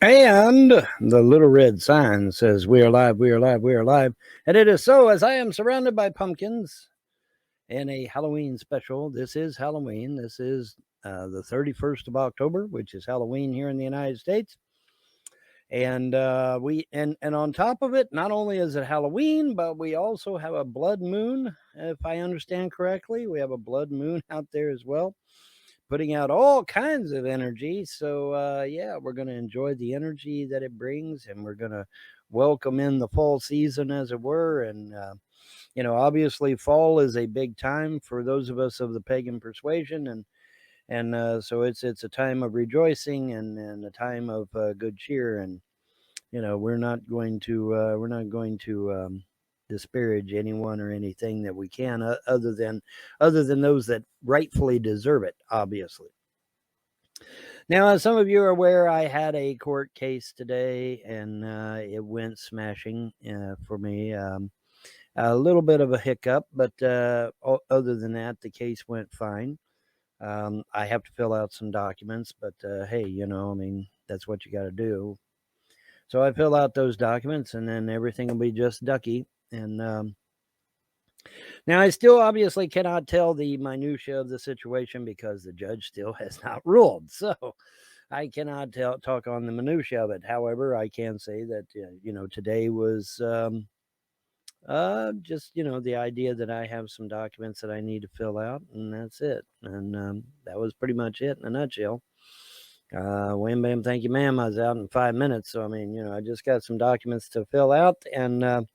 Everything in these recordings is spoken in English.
And the little red sign says, "We are live, we are live, we are live." And it is so, as I am surrounded by pumpkins in a Halloween special. This is Halloween. This is the 31st of October, which is Halloween here in the United States. And and on top of it, not only is it Halloween, but we also have a blood moon, if I understand correctly. We have a blood moon out there as well, putting out all kinds of energy. So, yeah, we're going to enjoy the energy that it brings, and we're going to welcome in the fall season, as it were. And, obviously, fall is a big time for those of us of the pagan persuasion. And so it's a time of rejoicing and a time of good cheer. And, we're not going to disparage anyone or anything that we can, other than those that rightfully deserve it, obviously. Now, as some of you are aware, I had a court case today, and it went smashing for me. A little bit of a hiccup, but other than that, the case went fine. I have to fill out some documents, but hey, I mean, that's what you got to do. So I fill out those documents, and then everything will be just ducky. And now I still obviously cannot tell the minutia of the situation because the judge still has not ruled. So I cannot talk on the minutia of it. However, I can say that today was just the idea that I have some documents that I need to fill out, and that's it. And that was pretty much it in a nutshell. Wham bam, thank you, ma'am. I was out in 5 minutes, so I mean, I just got some documents to fill out and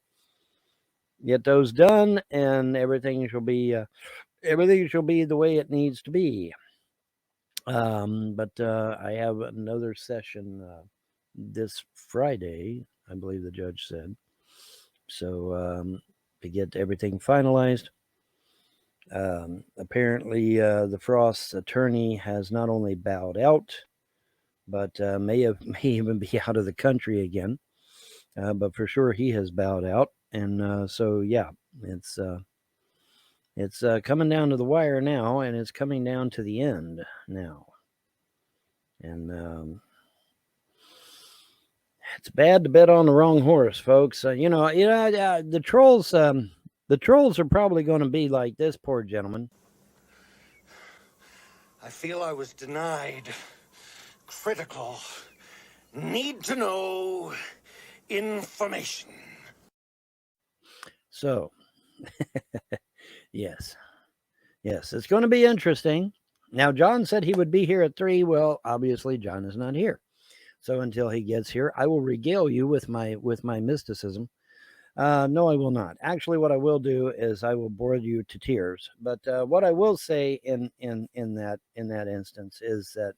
get those done, and everything shall be the way it needs to be. But I have another session this Friday, I believe the judge said. So to get everything finalized. Apparently, the Frost's attorney has not only bowed out, but may even be out of the country again. But for sure, he has bowed out, and so yeah, it's coming down to the wire now, and it's coming down to the end now, and it's bad to bet on the wrong horse, folks. The trolls. The trolls are probably going to be like this poor gentleman. I feel I was denied critical, need to know information. So, yes, it's going to be interesting. Now, John said he would be here at 3. Well, obviously, John is not here. So until he gets here, I will regale you with my mysticism. No, I will not. Actually, what I will do is I will bore you to tears. But what I will say in that instance is that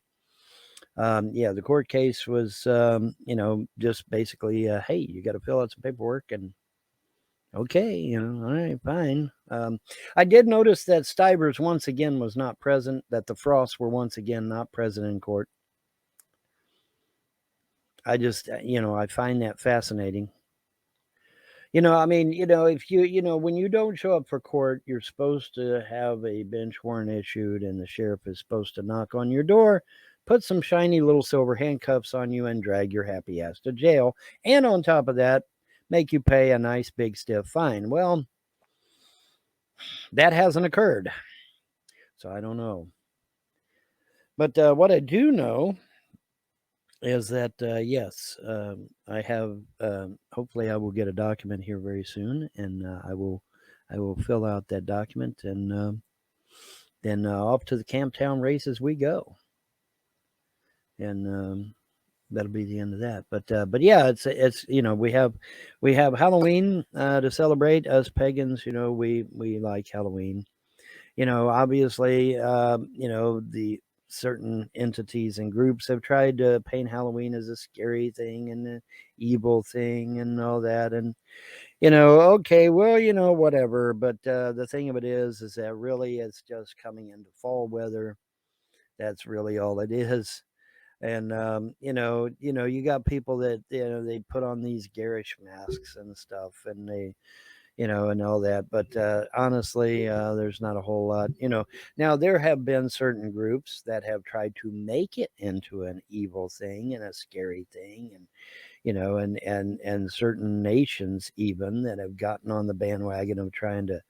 yeah, the court case was just basically hey, you got to fill out some paperwork, and okay, all right, fine. I did notice that Stivers once again was not present. That the Frosts were once again not present in court. I just I find that fascinating. I mean, if when you don't show up for court, you're supposed to have a bench warrant issued, and the sheriff is supposed to knock on your door, put some shiny little silver handcuffs on you, and drag your happy ass to jail. And on top of that, make you pay a nice big stiff fine. Well, that hasn't occurred. So I don't know. But what I do know is that yes, I have. Hopefully, I will get a document here very soon, and I will fill out that document, and then off to the Camptown races we go, and that'll be the end of that. But yeah, it's we have Halloween to celebrate. Us pagans, we like Halloween. Obviously, the certain entities and groups have tried to paint Halloween as a scary thing and an evil thing and all that. And, okay, well, whatever. But the thing of it is that really it's just coming into fall weather. That's really all it is. And, you got people that, they put on these garish masks and stuff, and they, and all that. But honestly, there's not a whole lot. Now there have been certain groups that have tried to make it into an evil thing and a scary thing, and and certain nations even that have gotten on the bandwagon of trying to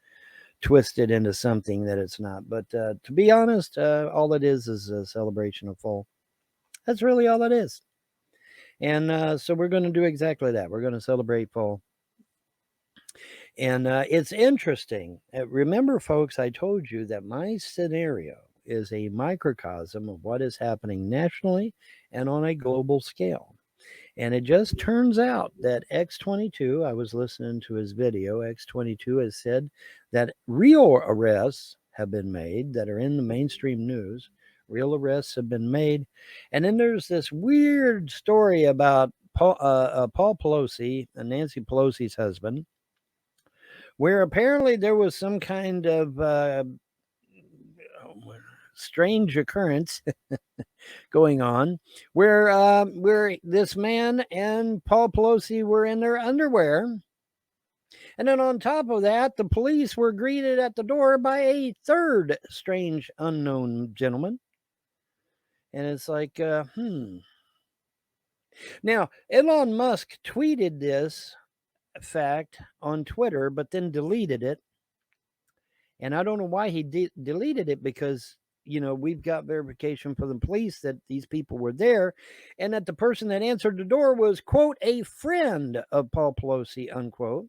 twist it into something that it's not. But to be honest, all it is a celebration of fall. That's really all it is. And so we're going to do exactly that. We're going to celebrate fall. And it's interesting. Remember, folks, I told you that my scenario is a microcosm of what is happening nationally and on a global scale. And it just turns out that X22, I was listening to his video, X22 has said that real arrests have been made that are in the mainstream news. Real arrests have been made. And then there's this weird story about Paul Pelosi, Nancy Pelosi's husband, where apparently there was some kind of strange occurrence going on where this man and Paul Pelosi were in their underwear. And then on top of that, the police were greeted at the door by a third strange unknown gentleman. And it's like, Now, Elon Musk tweeted this fact on Twitter, but then deleted it. And I don't know why he deleted it, because we've got verification from the police that these people were there, and that the person that answered the door was, quote, a friend of Paul Pelosi, unquote.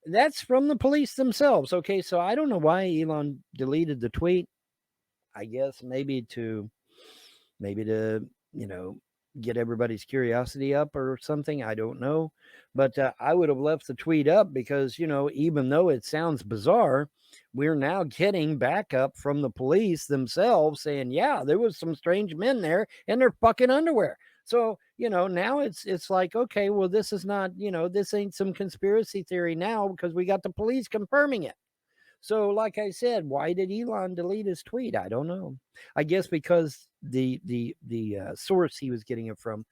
That's from the police themselves. Okay, so I don't know why Elon deleted the tweet. I guess maybe to get everybody's curiosity up or something. I don't know. But I would have left the tweet up because, even though it sounds bizarre, we're now getting backup from the police themselves saying, yeah, there was some strange men there in their fucking underwear. So, now it's like, okay, well, this is not, this ain't some conspiracy theory now, because we got the police confirming it. So, like I said, why did Elon delete his tweet? I don't know. I guess because the source he was getting it from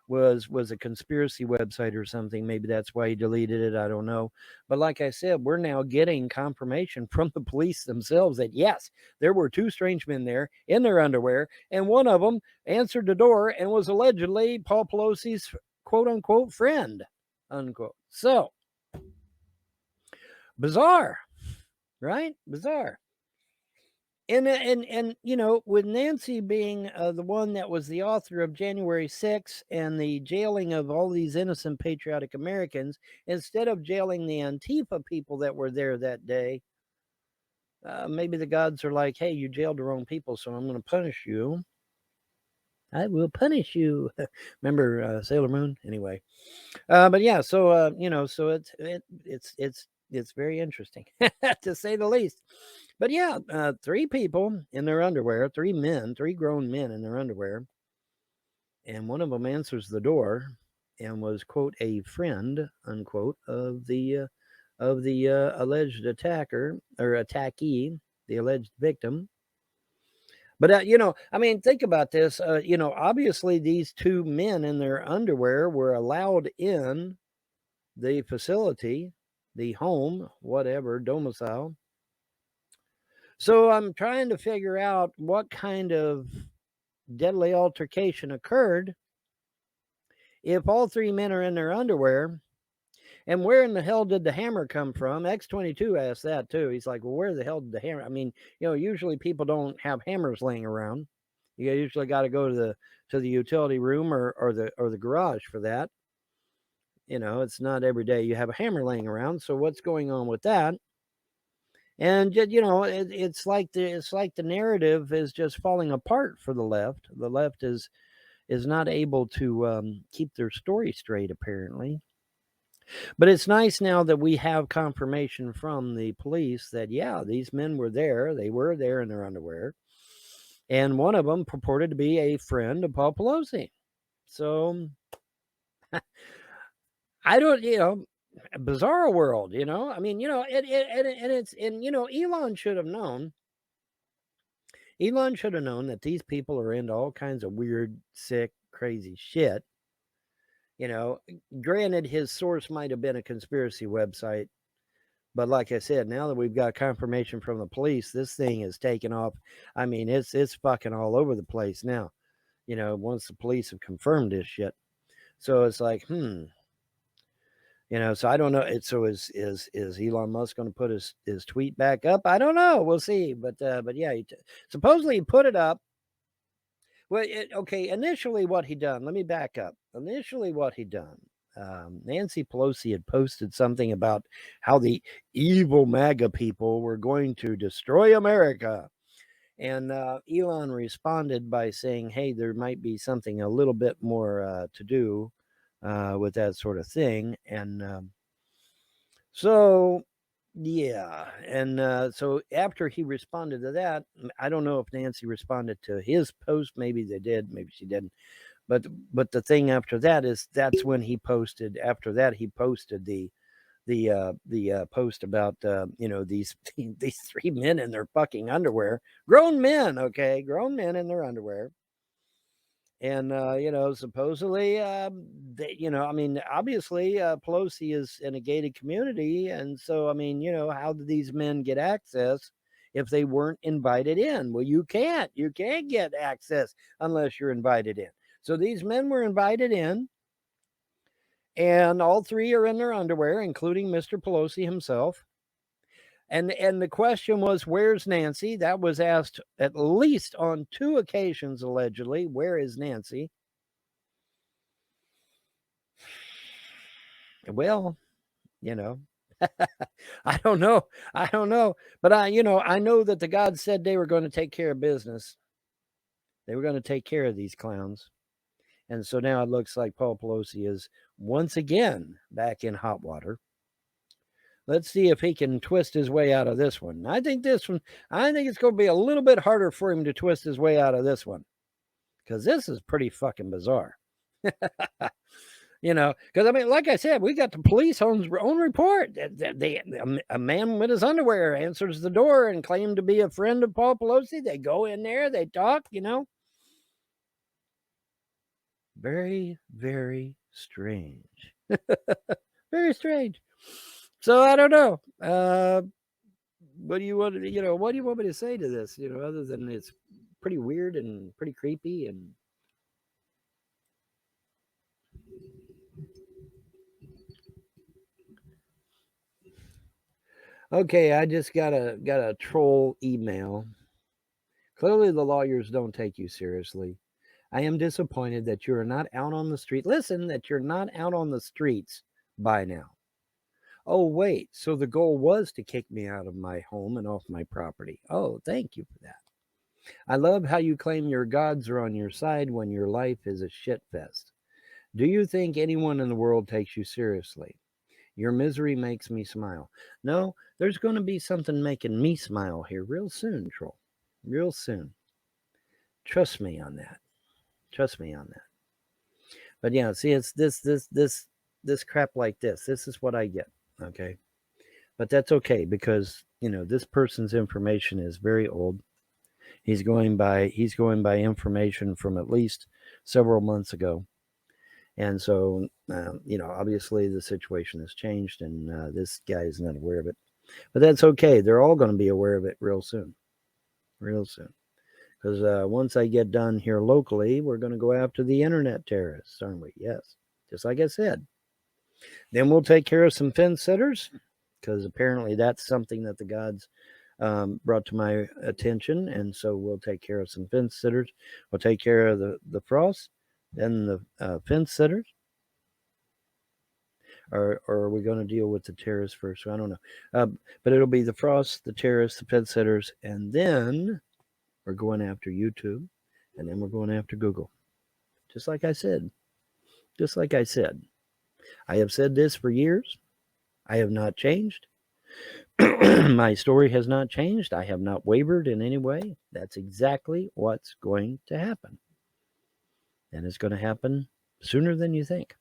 was a conspiracy website or something. Maybe that's why he deleted it. I don't know. But like I said, we're now getting confirmation from the police themselves that yes, there were two strange men there in their underwear, and one of them answered the door and was allegedly Paul Pelosi's quote unquote friend, unquote. So bizarre, right? Bizarre. And with Nancy being the one that was the author of January 6th and the jailing of all these innocent patriotic Americans, instead of jailing the Antifa people that were there that day, maybe the gods are like, hey, you jailed the wrong people, so I'm going to punish you. I will punish you. Remember Sailor Moon? Anyway, but yeah, so so it's very interesting to say the least. But yeah, three people in their underwear, three grown men in their underwear, and one of them answers the door and was quote a friend unquote of the alleged attacker or attackee, the alleged victim. But I mean, think about this. Obviously, these two men in their underwear were allowed in the facility, the home, whatever, domicile. So I'm trying to figure out what kind of deadly altercation occurred if all three men are in their underwear. And where in the hell did the hammer come from? X22 asked that too. He's like, well, where the hell did the hammer? I mean, usually people don't have hammers laying around. You usually got to go to the utility room or the garage for that. It's not every day you have a hammer laying around. So what's going on with that? And it's like the narrative is just falling apart for the left. The left is not able to keep their story straight, apparently. But it's nice now that we have confirmation from the police that yeah, these men were there. They were there in their underwear, and one of them purported to be a friend of Paul Pelosi. So I don't, a bizarre world. I mean, Elon should have known. Elon should have known that these people are into all kinds of weird, sick, crazy shit. You know, granted, his source might have been a conspiracy website, but like I said, now that we've got confirmation from the police, this thing is taken off. I mean, it's fucking all over the place now. You know, once the police have confirmed this shit, so it's like, you know. So I don't know. So is Elon Musk going to put his tweet back up? I don't know. We'll see. But yeah, supposedly he put it up. Well, okay. Initially, what he done? Let me back up. Initially, what he done? Nancy Pelosi had posted something about how the evil MAGA people were going to destroy America, and Elon responded by saying, "Hey, there might be something a little bit more to do with that sort of thing," and so. Yeah, and so after he responded to that, I don't know if Nancy responded to his post. Maybe they did, maybe she didn't. But the thing after that is that's when he posted. After that, he posted the post about you know, these three men in their fucking underwear, grown men, okay, grown men in their underwear, and you know, supposedly they, you know, I mean, obviously Pelosi is in a gated community, and so I mean, you know, how did these men get access if they weren't invited in? Well, you can't get access unless you're invited in. So these men were invited in, and all three are in their underwear, including Mr. Pelosi himself. And the question was, where's Nancy? That was asked at least on two occasions, allegedly. Where is Nancy? Well, you know, I don't know. I don't know. But you know, I know that the gods said they were going to take care of business. They were going to take care of these clowns. And so now it looks like Paul Pelosi is once again back in hot water. Let's see if he can twist his way out of this one. I think this one, I think it's going to be a little bit harder for him to twist his way out of this one, because this is pretty fucking bizarre. You know, because I mean, like I said, we got the police own report that a man with his underwear answers the door and claimed to be a friend of Paul Pelosi. They go in there, they talk, you know. Very, very strange. Very strange. So I don't know. What do you want to, you know, what do you want me to say to this? You know, other than it's pretty weird and pretty creepy and okay, I just got a troll email. Clearly the lawyers don't take you seriously. I am disappointed that you are not out on the street. Listen, that you're not out on the streets by now. Oh, wait. So the goal was to kick me out of my home and off my property. Oh, thank you for that. I love how you claim your gods are on your side when your life is a shit fest. Do you think anyone in the world takes you seriously? Your misery makes me smile. No, there's going to be something making me smile here real soon, troll. Real soon. Trust me on that. Trust me on that. But yeah, see, it's this crap like this. This is what I get. Okay. But that's okay because, you know, this person's information is very old. He's going by information from at least several months ago. And so, you know, obviously the situation has changed and this guy is not aware of it. But that's okay. They're all going to be aware of it real soon. Real soon. Because once I get done here locally, we're going to go after the internet terrorists, aren't we? Yes. Just like I said. Then we'll take care of some fence sitters, because apparently that's something that the gods brought to my attention. And so we'll take care of some fence sitters. We'll take care of the frost, then the fence sitters. Or are we going to deal with the terrorists first? I don't know. But it'll be the frost, the terrorists, the fence sitters, and then we're going after YouTube, and then we're going after Google. Just like I said. Just like I said. I have said this for years. I have not changed. My story has not changed. I have not wavered in any way. That's exactly what's going to happen. And it's going to happen sooner than you think.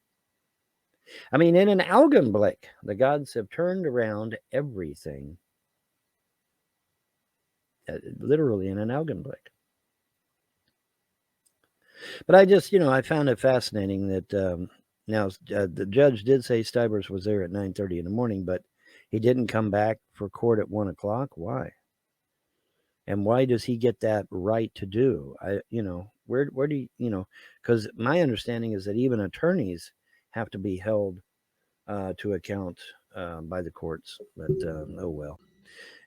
I mean, in an augenblick, the gods have turned around everything. Literally in an augenblick. But I just, you know, I found it fascinating that, Now, the judge did say Stivers was there at 9:30 in the morning, but he didn't come back for court at 1 o'clock. Why? And why does he get that right to do? Where do you? Because my understanding is that even attorneys have to be held to account by the courts. But oh well.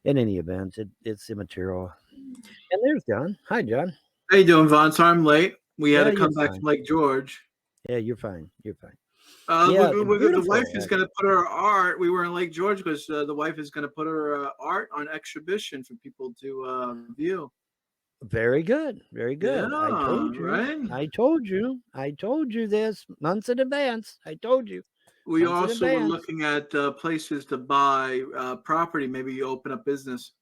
In any event, it's immaterial. And there's John. Hi, John. How you doing, Vaughn? Sorry I'm late. We had Yeah, to you're come back fine. from Lake George. Yeah, you're fine. You're fine. Yeah, The wife beautiful. is going to put her art. We were in Lake George because the wife is going to put her art on exhibition for people to view. Very good. Very Yeah, good. I told you. right. I told you. I told you this months in advance. I told you We months in also were advance. looking at places to buy property. Maybe you open up business.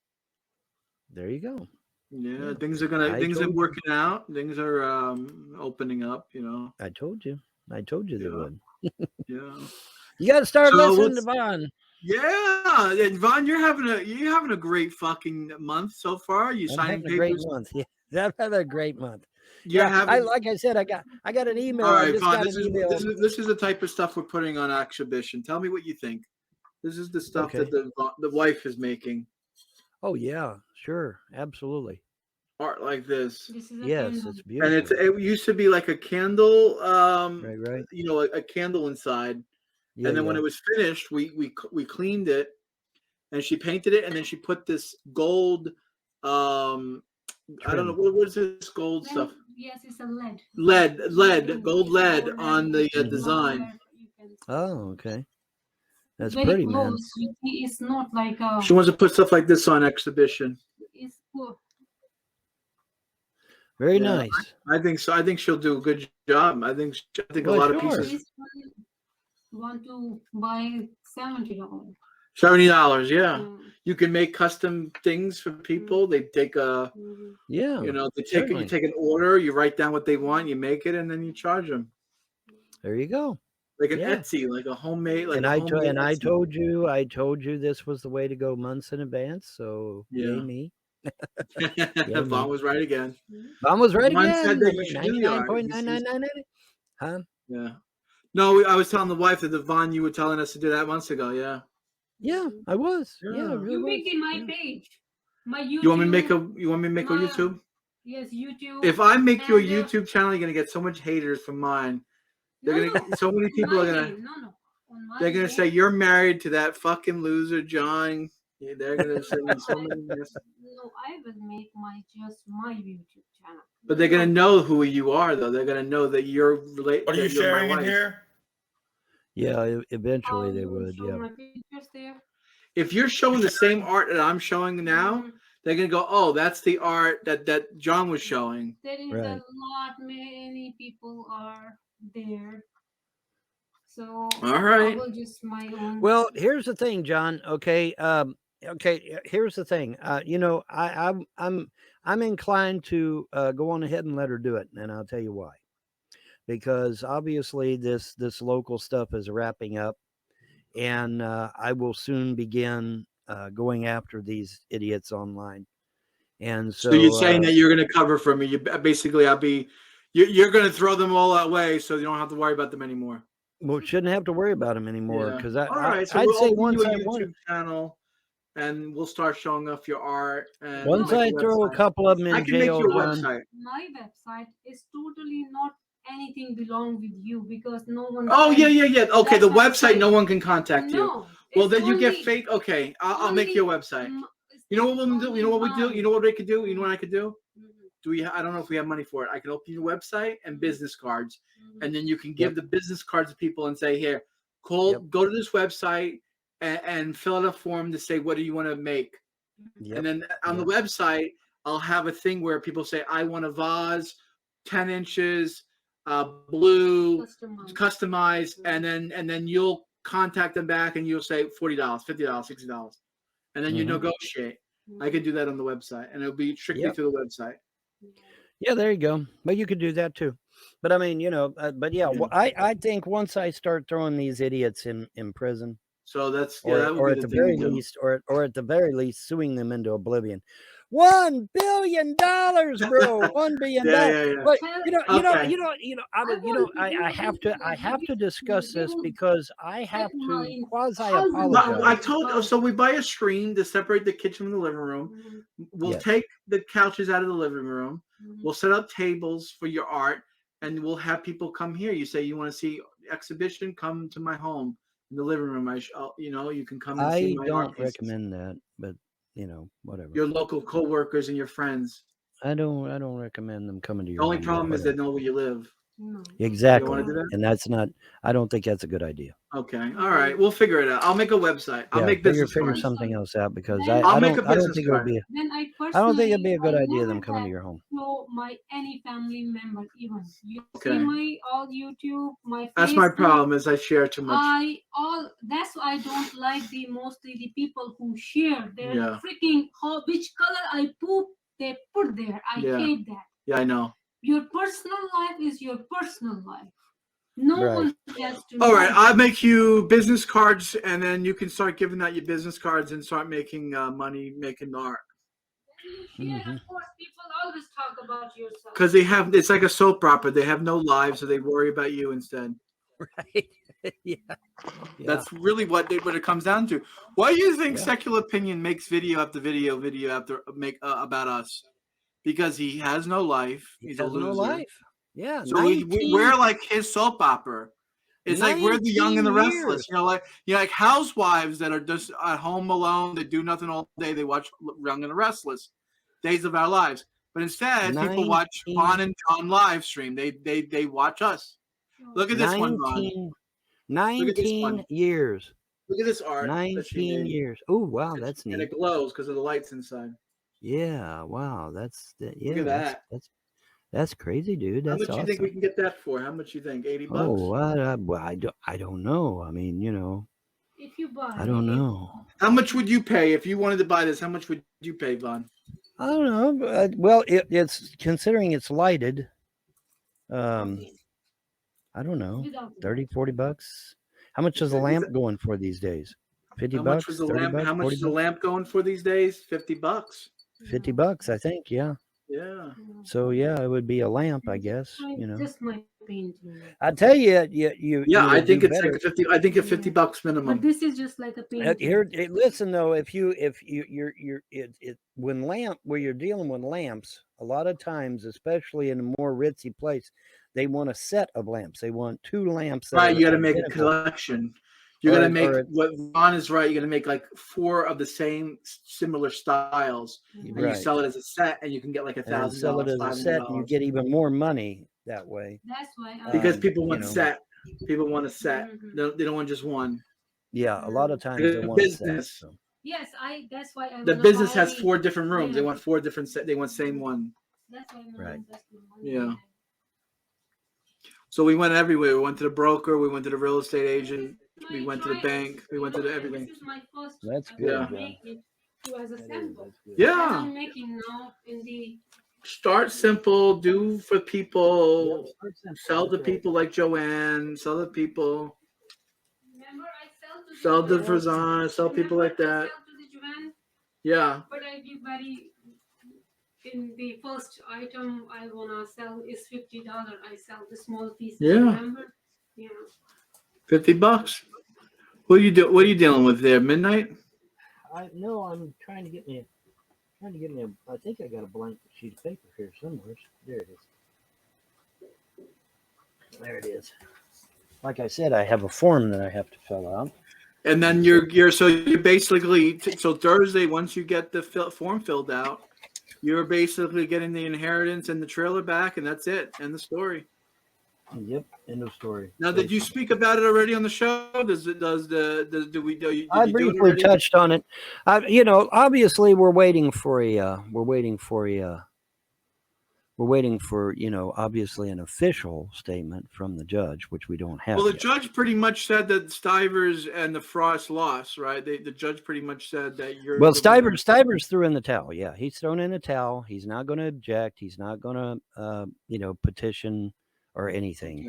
There you go. Yeah, Yeah. things are I told you. working out. Things are opening up. I told you. I told you they Yeah, would. yeah. You got to start So listening to what's Vaughn. Yeah, and Vaughn, you're having a great fucking month so far. You I'm signing having a great papers. month. Yeah, I'm having a great month. You're Yeah, I having like I said, I got an email. All I right, just Vaughn. got an email. This is the type of stuff we're putting on exhibition. Tell me what you think. This is the stuff that Okay. the wife is making. Oh yeah, sure, absolutely. Art like this. This is a Yes, candle. it's And beautiful. it used to be like a candle, Right. a candle inside. Yeah, And then when yeah. it was finished, we cleaned it, and she painted it, and then she put this gold, I don't know Trim. what is this gold stuff. Yes, it's a lead. Gold It's lead gold on the with design. wire, you can see. Oh, okay. That's Very pretty, man. close. You see, it's not like a. She wants to put stuff like this on exhibition. It's poor. Very Yeah, nice. I think so. I think she'll do a good job. I think a Well, lot of sure. pieces. This one want to buy $70. $70, yeah. Mm. You can make custom things for people. They take a, Mhm. Yeah, you certainly. take an order, you write down what they want, you make it, and then you charge them. There you go. Like an Yeah. Etsy, like a homemade, And I Etsy. told you this was the way to go months in advance. So yay Yeah. me. Vaughn was right again. Vaughn was right Vaughn again. said that you should do the art. 99.999. Huh? Yeah. No, I was telling the wife that the Vaughn you were telling us to do that months ago. Yeah. Yeah, I was. Yeah, I Yeah. really You was. make it my Yeah. page. My YouTube. You want me to make a my- YouTube? Yes, YouTube. If I make you a and, YouTube channel, you're gonna get so much haters from mine. They're no, gonna so many on people my are gonna name. No. On my they're gonna name. say you're married to that fucking loser John. Yeah, they're gonna send me so many No, I will make just my YouTube channel. But they're gonna know who you are though. They're gonna know that you're related. What are you sharing in here? Yeah, eventually they I'll would. show Yeah. my pictures there. If you're showing the same art that I'm showing now, Mhm. they're gonna go, "Oh, that's the art that John was showing." There is Right. a lot, many people are there. So All right. I will just my own. Well, here's the thing, John. Okay. Here's the thing. I'm inclined to go on ahead and let her do it, and I'll tell you why. Because obviously this local stuff is wrapping up, and I will soon begin going after these idiots online. And So you're so saying that you're gonna cover for me. You basically, you're gonna throw them all away, so you don't have to worry about them anymore. we shouldn't have to worry about them anymore Yeah. because All right. So I'd we'll say open once you a I want. YouTube channel, and we'll start showing off your art. And Once we'll I make a throw a website. couple of them I in can make jail, you a John. website. My website is totally not anything belong with you because no one. Oh can- yeah. Okay, the That's what I'm website, saying. no one can contact you. No. Well, it's then you get only- fake. Okay, I'll make you a website. it's You know what we'll do? only You know what we do? mine. You know what they could do? You know what I could do? Mhm, I don't know if we have money for it. I can open your website and business cards, mhm. and then you can give the business cards to people and say, "Here, go to this website and fill out a form to say what do you want to make." Yep. And then on the website, I'll have a thing where people say, "I want a vase, 10 inches, blue, customized," and then you'll contact them back and you'll say $40, $50, $60, and then you negotiate. I could do that on the website, and it'll be strictly through the website. Yeah, there you go. But you could do that too. But I mean, but yeah, well, I think once I start throwing these idiots in prison, So that's or that would be at the the thing very to do. least, or at the very least, suing them into oblivion. $1 billion, bro. $1 billion. Yeah. But Okay. I have to discuss this because I have to quasi I apologize. told. So we buy a screen to separate the kitchen from the living room. We'll Yes. take the couches out of the living room. Mhm. We'll set up tables for your art, and we'll have people come here. You say you want to see exhibition, come to my home in the living room. You can come and see I my art don't pieces. recommend that, but whatever. Your local co-workers and your friends. I don't recommend them coming to The your only home. problem is they know where you live. No. Exactly. You wanna do that? And that's not, I don't think that's a good idea. Okay. All right. We'll figure it out. I'll make a website. I'll Yeah, make business figure cards. something else out because Then- I'll I make don't a I don't business think it would card. be Then I I don't think it'd personally, be a good I idea them never coming to had your home. show my any family member even. You Okay. see my all YouTube, my That's my Facebook, problem is I share too much. that's why I don't like mostly the people who share their Yeah. freaking which color I poop they put there. I Yeah. hate that. Yeah, I know. Your personal life is your personal life. No Right. one has to All know. right, I'll make you business cards, and then you can start giving out your business cards and start making money, making art. When you share, of course, people always talk about yourself. Because it's like a soap opera. They have no lives, so they worry about you instead. Right. Yeah. That's really what it comes down to. Why do you think Yeah. Secular Opinion makes video after about us? Because he has no life. He He's has a loser. no life. Yeah. So we're like his soap opera. It's like we're the Young and the 19 Restless. years. Like housewives that are just at home alone. They do nothing all day. They watch Young and the Restless, Days of Our Lives. But instead, people watch 19 Vaughn and John live stream. They watch us. Look at this one, Vaughn. 19 years. Look at this art. that she 19 made. years. Oh, wow, that's And neat. it glows because of the lights inside. Yeah, wow, yeah, Look at that. that's crazy, dude. How That's much you think we awesome. can get that for? How much you think? $80? Oh, I don't know. I mean, if you buy, I don't know. How much would you pay if you wanted to buy this? How much would you pay, Vaughn? I don't know. Well, it's considering it's lighted. I don't know. without 30, 40 bucks. How much is a lamp going for these days? 50 How much bucks, was the 30 lamp? bucks, How much 40 is the bucks? lamp going for these days? $50. 50 bucks, I think. Yeah. Yeah. So yeah, it would be a lamp, I guess. Just my painting. I tell you, you Yeah, I would think do it's better. like 50. I think it's $50 But minimum. this is just like a painting. Here, listen though, if you're where you're dealing with lamps, a lot of times, especially in a more ritzy place, they want a set of lamps. They want 2 lamps. Right, you got to make a identical. collection. You're gonna make or- what Vaughn is right. You're gonna make like 4 of the same similar styles, and you Right. sell it as a set, and you can get like And then sell it $1,000, as a set, and you $500. get even more money that way. That's why. Because Um, people you want know. set. People want a set. Mhm. They don't want just one. Yeah, a lot of times The they want a set. business. So. Yes, that's why I. The wanna business buy, has 4 different rooms. They Yeah. want 4 different set. They want same one. That's why I'm Right. investing money. Yeah. So we went everywhere. We went to the broker. We went to the real estate agent. We went to the bank. We went to everything. This is my first. That's I good, wanna John. make it to as a sample. That's good. As Yeah. I'm making now in the. Start simple. Do for people. Yeah, Sell to people like Joanne. Sell to people. Remember, I sell to. Sell to Joanne. Verzon. Sell people like Remember I that. sell to the Joanne, Yeah. but I give very. In the first item I wanna sell is $50. I sell the small pieces. Yeah. Remember? Yeah. $50. What are you dealing with there? Midnight? No, I'm trying to get me. I think I got a blank sheet of paper here somewhere. There it is. There it is. Like I said, I have a form that I have to fill out. And then you're basically so Thursday, once you get the form filled out, you're basically getting the inheritance and the trailer back, and that's it. End the story. Yep, end of story. Now, did you speak about it already on the show? I Did you do it briefly already? touched on it. Obviously, we're waiting for obviously an official statement from the judge, which we don't have. Well, the yet. judge pretty much said that Stivers and the Frost lost, right? The judge pretty much said that you're. Well, Stivers threw in the towel. Yeah, he's thrown in the towel. He's not going to object. He's not going to, petition or anything,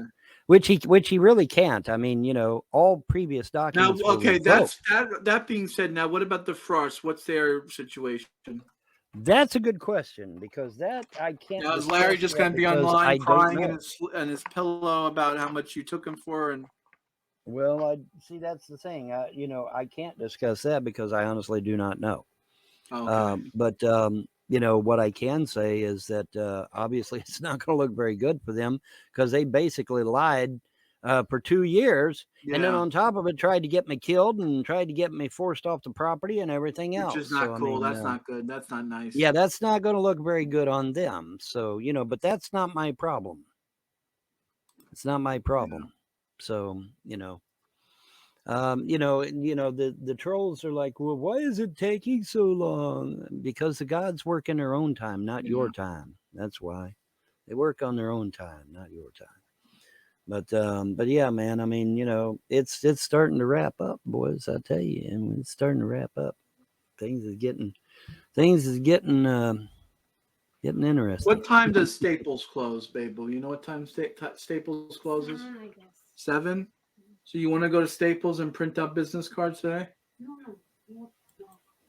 Okay. which he really can't. I mean, all previous Now, documents. were okay, revoked. that being said, now what about the Frost? What's their situation? That's a good question because that I can't. Now, is Larry discuss just yet going to be because online I don't crying in know. his pillow about how much you took him for? And Well, I see. That's the thing. I can't discuss that because I honestly do not know. okay, But what I can say is that obviously it's not going to look very good for them because they basically lied for 2 years, and then yeah, on top of it, tried to get me killed and tried to get me forced off the property and everything which is else. So not I cool. mean, That's not good. That's not nice. yeah, that's not going to look very good on them. So but that's not my problem. It's not my Yeah. problem. So the trolls are like, well, why is it taking so long? Because the gods work in their own time, not Yeah. your time. That's why they work on their own time, not your time. But yeah, man. I mean, it's starting to wrap up, boys. I tell you, and it's starting to wrap up. Things is getting getting interesting. What time does Staples close, Babel? You know what time Staples closes? I guess. 7. So you want to go to Staples and print out business cards today? No, no.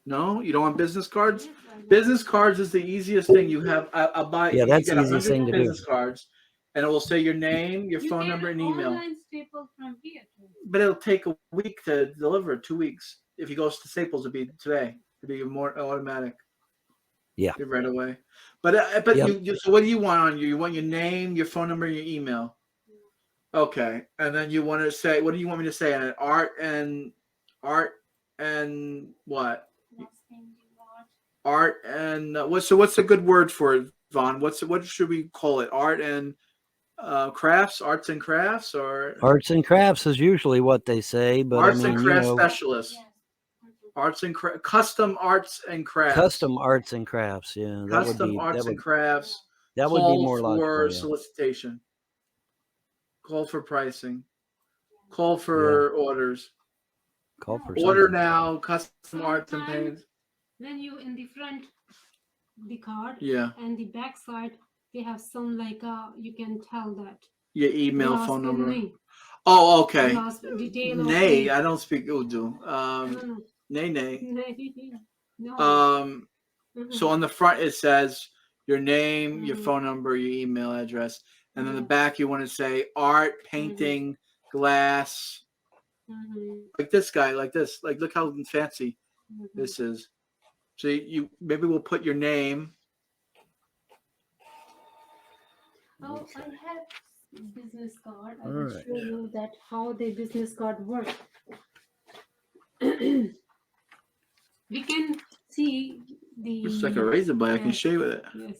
No, you don't want business cards. Yes, I want. Business cards is the easiest thing you have. I'll buy. Yeah, You that's get the easiest 100 thing to do. business cards, and it will say your name, your You phone get number, and an email. online staple from here too. But it'll take a week to deliver. 2 weeks. If you go to Staples, it'll be today. It'll be more automatic. Yeah. Right away. But Yep. you so what do you want on you? You want your name, your phone number, and your email. Okay, and then you want to say, what do you want me to say on it? Art and what? Last thing you want. Art and what's a good word for it, Vaughn? What should we call it? Art and crafts, arts and crafts, or Arts and crafts is usually what they say, but I arts and mean, crafts specialist. Yes. Arts and custom arts and crafts. custom arts and crafts. Yeah, Custom arts and crafts. that would be Call more for logical. Yeah. solicitation. Call for pricing. Call Yeah. for orders. Call for Order something. now. Custom arts and Sometimes paintings. when you in the front the card Yeah. and the back side they have some like you can tell that Your email, last phone number. name, Oh, okay. last detail of Nay, the I don't speak Urdu. no, Nay. no. So on the front it says your name, your Mhm. phone number, your email address, and then the back you want to say art, painting, glass, like this guy, like this, like look how fancy this is. So you maybe we'll put your name. Oh, I have business card. I All will right. show you that how the business card work. We can see the It's like a razor blade. I can yes, shave with it. yes.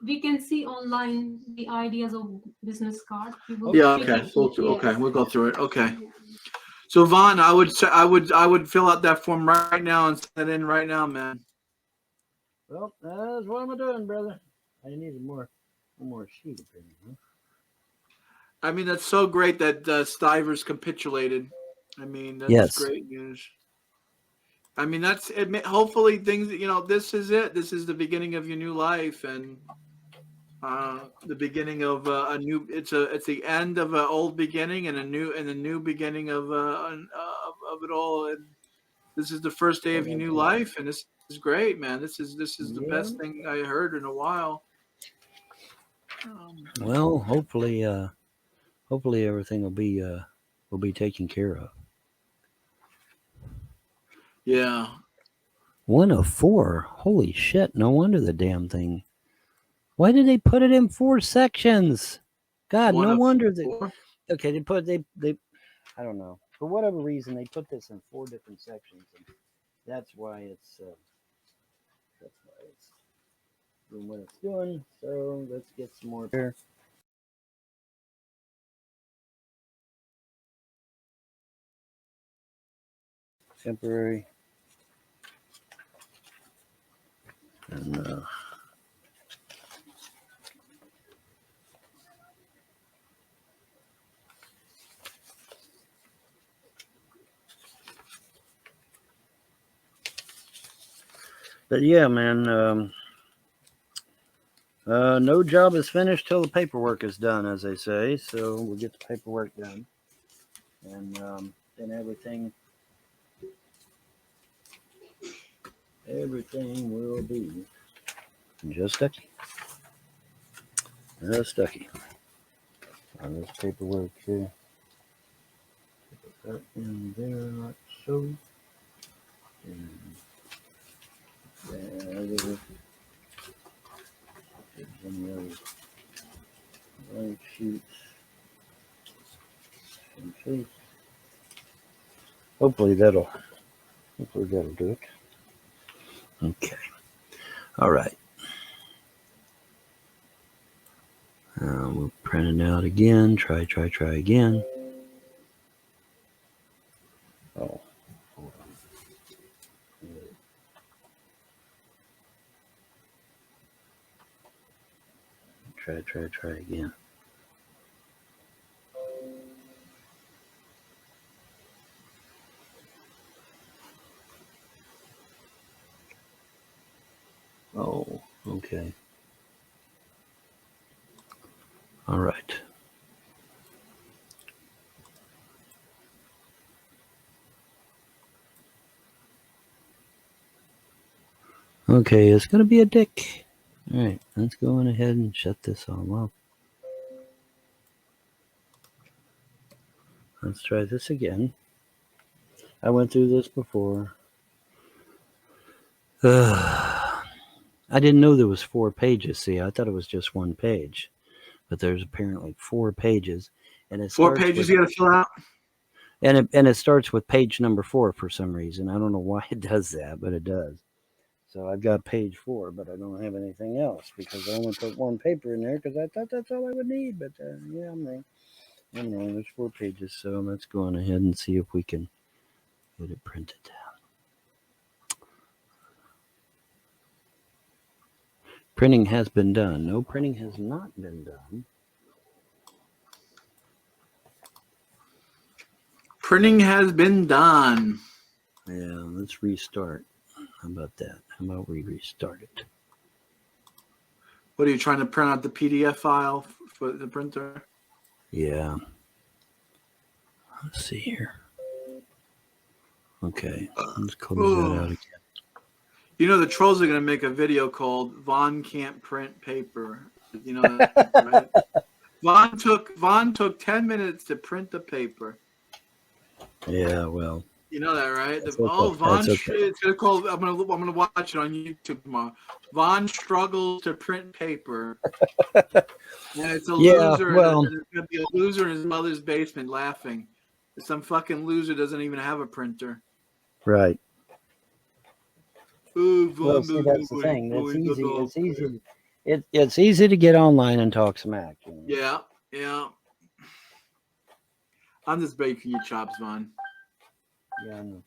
We can see online the ideas of business card. We will Yeah. pick Okay. it. Okay. We'll go through it. Okay. Yeah. So Vaughn, I would say I would fill out that form right now and send it in right now, man. Well, that's what I'm doing, brother. I need one more sheet of paper. Huh? I mean, that's so great that Stivers capitulated. I mean, that's Yes. great news. I mean, that's hopefully things. This is it. This is the beginning of your new life, and the beginning of a new. It's the end of an old beginning and a new beginning of it all. And this is the first day of your new life, and this is great, man. This is the best thing I heard in a while. Well, hopefully everything will be taken care of. Yeah. 1 of 4. Holy shit! No wonder the damn thing. Why did they put it in 4 sections? God, no wonder that. Okay, they. I don't know. For whatever reason, they put this in 4 different sections, and that's why it's doing what it's doing. So let's get some more here. Temporary. And but yeah, man. No job is finished till the paperwork is done, as they say. So we'll get the paperwork done, and then everything Everything will be just stucky. Stucky. On this paperwork here. Put that in there like so. And there. Some of those blank sheets. And see. Hopefully that'll do it. Okay. All right. We'll print it out again. Try again. Oh, hold on. Try again. Oh, okay. All right. Okay, it's going to be a dick. All right, let's go on ahead and shut this all off. Let's try this again. I went through this before. I didn't know there was 4 pages. See, I thought it was just 1 page, but there's apparently 4 pages, and it 4 starts pages with, you got to fill out. and it starts with page number 4 for some reason. I don't know why it does that, but it does. So I've got page 4, but I don't have anything else because I only put 1 paper in there because I thought that's all I would need. But yeah, I'm wrong. There's 4 pages, so let's go on ahead and see if we can get it printed out. Printing has been done. No, printing has not been done. Printing has been done. Yeah, let's restart. How about that? How about we restart it? What are you trying to print out the PDF file for the printer? Yeah. Let's see here. Okay, let's close that out again. You know the trolls are going to make a video called "Vaughn Can't Print Paper." You know that, right? Vaughn took 10 minutes to print the paper. Yeah, well. You know that, right? Okay. Vaughn. Okay. It's gonna call. I'm gonna watch it on YouTube tomorrow. Vaughn struggles to print paper, and it's a loser. Well, And it's gonna be a loser in his mother's basement laughing. Some fucking loser doesn't even have a printer. right. Oh, Well, Vaughn see, doesn't that's the know thing. what It's he's easy. about. It's easy. It's easy to get online and talk smack. You know? Yeah. I'm just breaking your chops, Vaughn. Yeah, I know.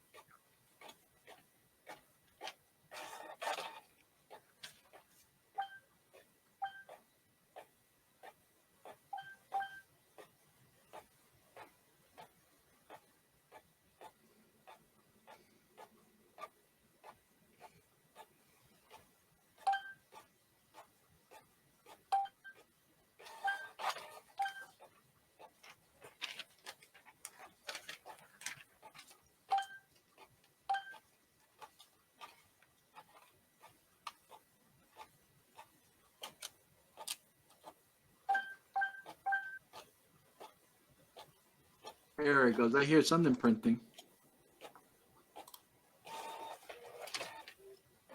There it goes. I hear something printing.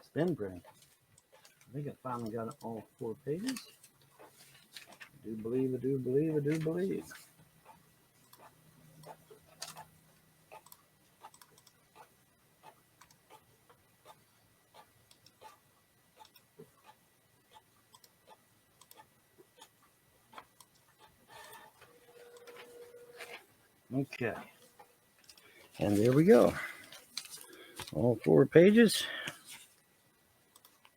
Spin printing. I think I finally got it all 4 pages. I do believe. Okay. And there we go. All 4 pages.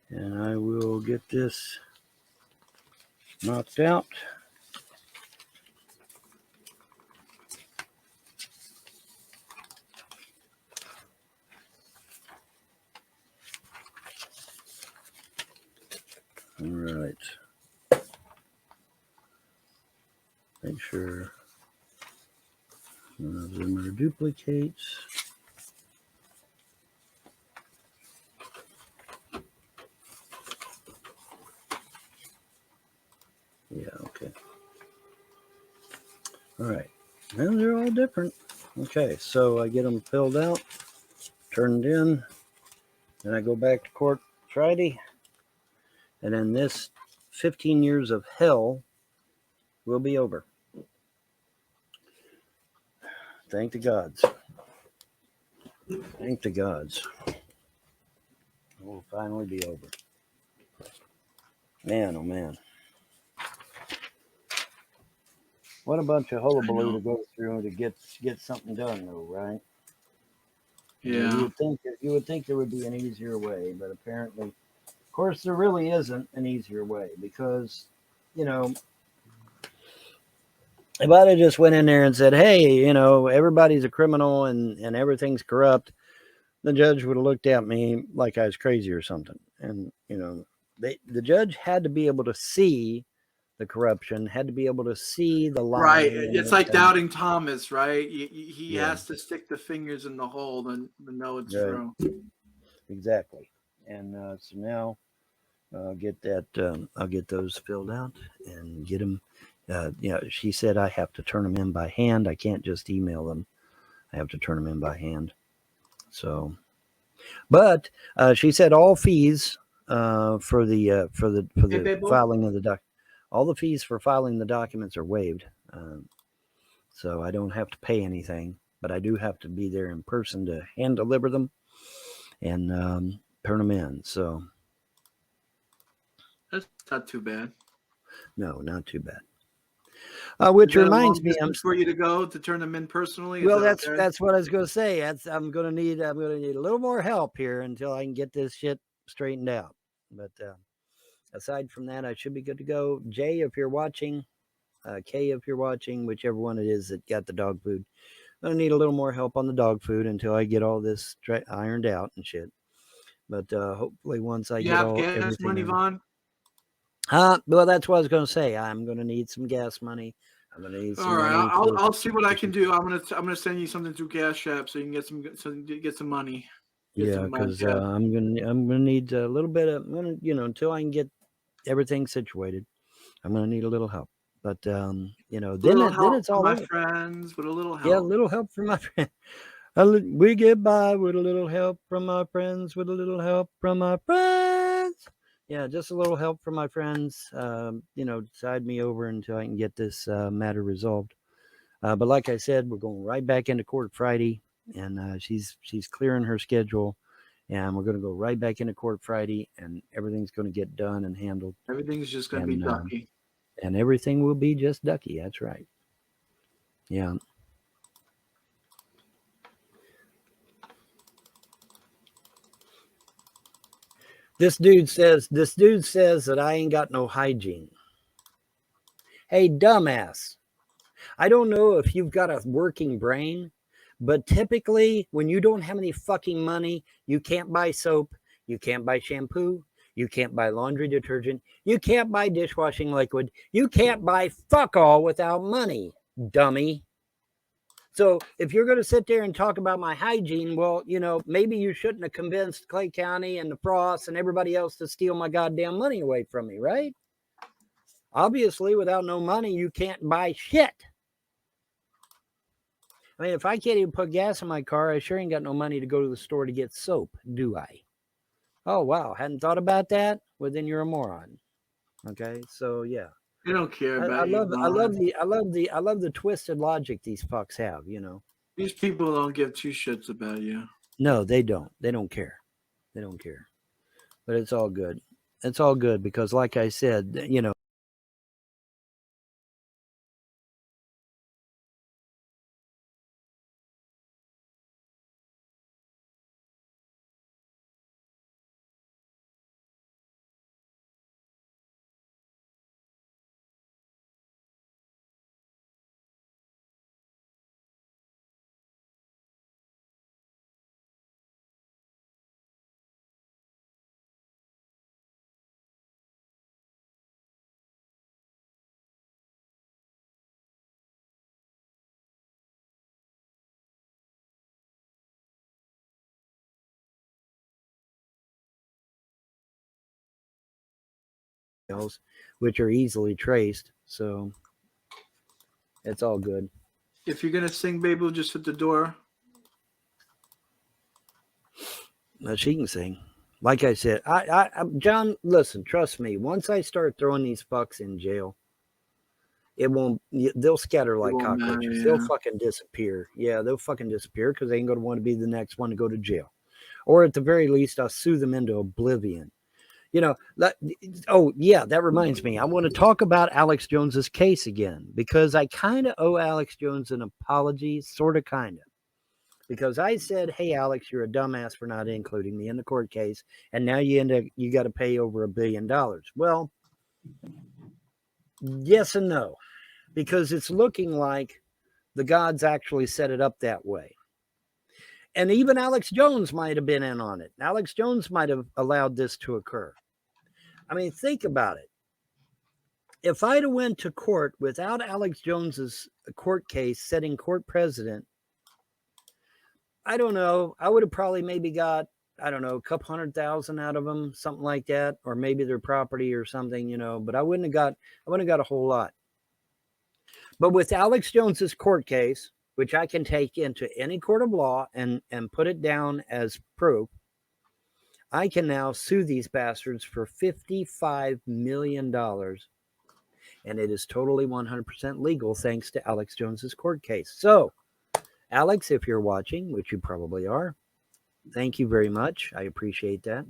And I will get this knocked out. All right. Make sure none of them are duplicates. All right. Well, they're all different. Okay, so I get them filled out, turned in, then I go back to court Friday, and then this 15 years of hell will be over. Thank the gods. Thank the gods. It will finally be over. Man, oh man. What a bunch of I hullabaloo know. to go through to get something done, though, right? I mean, Yeah. you would think there would be an easier way, but apparently, of course, there really isn't an easier way because, you know, if I'd have just went in there and said, "Hey, you know, everybody's a criminal and everything's corrupt," the judge would have looked at me like I was crazy or something. And you know, the judge had to be able to see the corruption, had to be able to see the Right. lying, It's like and doubting Thomas, right? He yeah, has to stick the fingers in the hole to know it's right, true. exactly. And so now I'll get those filled out and get them. You know, she said I have to turn them in by hand. I can't just email them. I have to turn them in by hand. So, but she said all fees for Hey, the Babel. filing of the all the fees for filing the documents are waived. So I don't have to pay anything, but I do have to be there in person to hand deliver them and turn them in. So That's not too bad. no, not too bad. Is Which that a reminds long me, distance for you to go to turn them in personally? Is well, that okay? that's what I was going to say. I'm gonna need a little more help here until I can get this shit straightened out. But aside from that, I should be good to go. Jay, if you're watching, Kay, if you're watching, whichever one it is that got the dog food, I'm gonna need a little more help on the dog food until I get all this ironed out and shit. But hopefully, once I You get have all gas everything money, in, Vaughn? well, that's what I was gonna say. I'm gonna need some gas money. I'm gonna need some All right, money for I'll see what I can some, do. I'm gonna send you something through Cash App so you can get some money. Get yeah, some because gas. I'm gonna need a little bit of, you know, until I can get everything situated. I'm gonna need a little help. But you know, A little then help it's from all my over. friends with a little Yeah, a help. little help from my friend. We get by with a little help from our friends. With a little help from our friends. Yeah, just a little help from my friends. You know, side me over until I can get this matter resolved. But like I said, we're going right back into court Friday, and she's clearing her schedule, and we're going to go right back into court Friday, and everything's going to get done and handled, Everything's just gonna be and ducky. and everything will be just ducky. That's right. Yeah. This dude says that I ain't got no hygiene. Hey, dumbass. I don't know if you've got a working brain, but typically when you don't have any fucking money, you can't buy soap, you can't buy shampoo, you can't buy laundry detergent, you can't buy dishwashing liquid, you can't buy fuck all without money, dummy. So if you're going to sit there and talk about my hygiene, well, you know, maybe you shouldn't have convinced Clay County and the Frosts and everybody else to steal my goddamn money away from me, right? Obviously, without no money, you can't buy shit. I mean, if I can't even put gas in my car, I sure ain't got no money to go to the store to get soap, do I? Oh, wow. Hadn't thought about that? Well, then you're a moron. Okay. So, yeah. They don't care about you, I love the twisted logic these fucks have, you know. These people don't give two shits about you. No, they don't. They don't care. They don't care. But it's all good. It's all good because, like I said, you know, else, which are easily traced. So, It's all good. If you're gonna sing, baby, we'll just hit the door. No, she can sing. Like I said, John, listen, trust me. Once I start throwing these fucks in jail, it won't. They'll scatter like won't matter, cockroaches. yeah. They'll fucking disappear. Yeah, they'll fucking disappear because they ain't gonna want to be the next one to go to jail, or at the very least, I'll sue them into oblivion. You know. Oh yeah, that reminds me. I want to talk about Alex Jones's case again because I kind of owe Alex Jones an apology, sort of, kind of. Because I said, "Hey, Alex, you're a dumbass for not including me in the court case, and now you got to pay over $1 billion." Well, yes and no, because it's looking like the gods actually set it up that way, and even Alex Jones might have been in on it. Alex Jones might have allowed this to occur. I mean, think about it. If I'd have went to court without Alex Jones's court case setting court precedent, I don't know. I would have probably maybe got, I don't know, a couple 100,000 out of them, something like that, or maybe their property or something, but I wouldn't have got a whole lot. But with Alex Jones's court case, which I can take into any court of law and put it down as proof, I can now sue these bastards for $55 million. And it is totally 100% legal thanks to Alex Jones's court case. So, Alex, if you're watching, which you probably are, thank you very much. I appreciate that.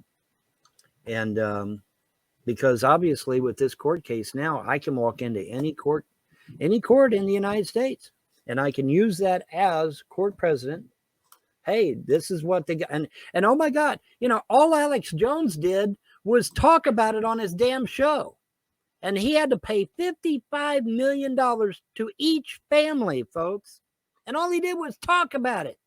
And because obviously with this court case now, I can walk into any court in the United States, and I can use that as court precedent. Hey, this is what they got. And oh my God, all Alex Jones did was talk about it on his damn show. And he had to pay $55 million to each family, folks. And all he did was talk about it.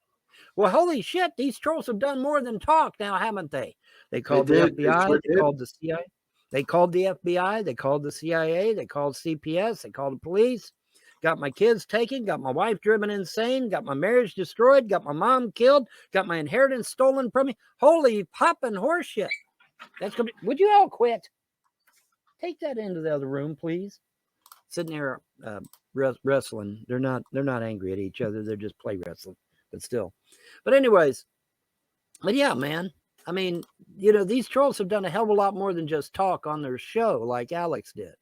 Well, holy shit, these trolls have done more than talk now, haven't they? They called the FBI, they called the CIA, they called the FBI, they called the CIA, they called CPS, they called the police, got my kids taken, got my wife driven insane, got my marriage destroyed, got my mom killed, got my inheritance stolen from me. Holy poppin' horseshit. That's gonna be, would you all quit? Take that into the other room, please. Sitting there wrestling. They're not angry at each other. They're just play wrestling, but still. But anyways, but yeah, man. I mean, these trolls have done a hell of a lot more than just talk on their show like Alex did.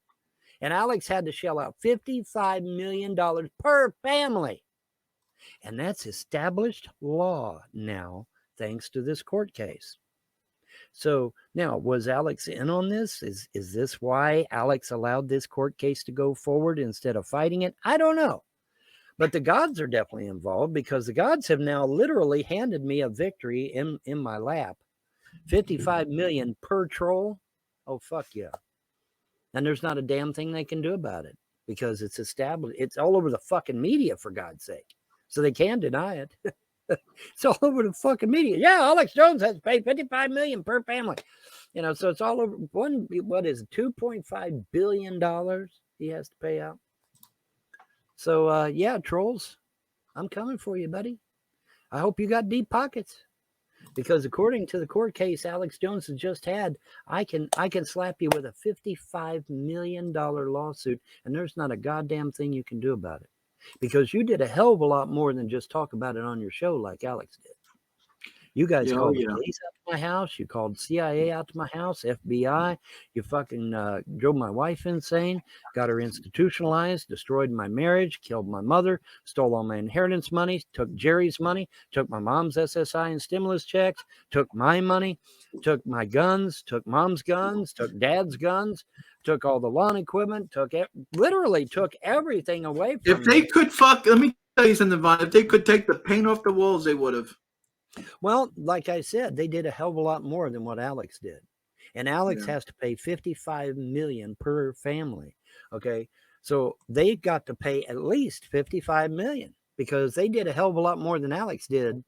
And Alex had to shell out $55 million per family. And that's established law now, thanks to this court case. So now, was Alex in on this? Is this why Alex allowed this court case to go forward instead of fighting it? I don't know. But the gods are definitely involved because the gods have now literally handed me a victory in my lap. 55 million per troll. Oh, fuck yeah. And there's not a damn thing they can do about it because it's established. It's all over the fucking media, for God's sake. So they can deny it. It's all over the fucking media. Yeah, Alex Jones has to pay $55 million per family. So it's all over. What is it? $2.5 billion he has to pay out. So yeah, trolls, I'm coming for you, buddy. I hope you got deep pockets. Because according to the court case Alex Jones has just had, I can slap you with a $55 million lawsuit, and there's not a goddamn thing you can do about it. Because you did a hell of a lot more than just talk about it on your show like Alex did. You guys called the police out to my house. You called CIA out to my house, FBI. You fucking drove my wife insane, got her institutionalized, destroyed my marriage, killed my mother, stole all my inheritance money, took Jerry's money, took my mom's SSI and stimulus checks, took my money, took my guns, took mom's guns, took dad's guns, took all the lawn equipment, literally took everything away from me. If they could let me tell you something, Vaughn. If they could take the paint off the walls, they would have. Well, like I said, they did a hell of a lot more than what Alex did. And Alex has to pay $55 million per family. Okay. So they got to pay at least $55 million because they did a hell of a lot more than Alex did.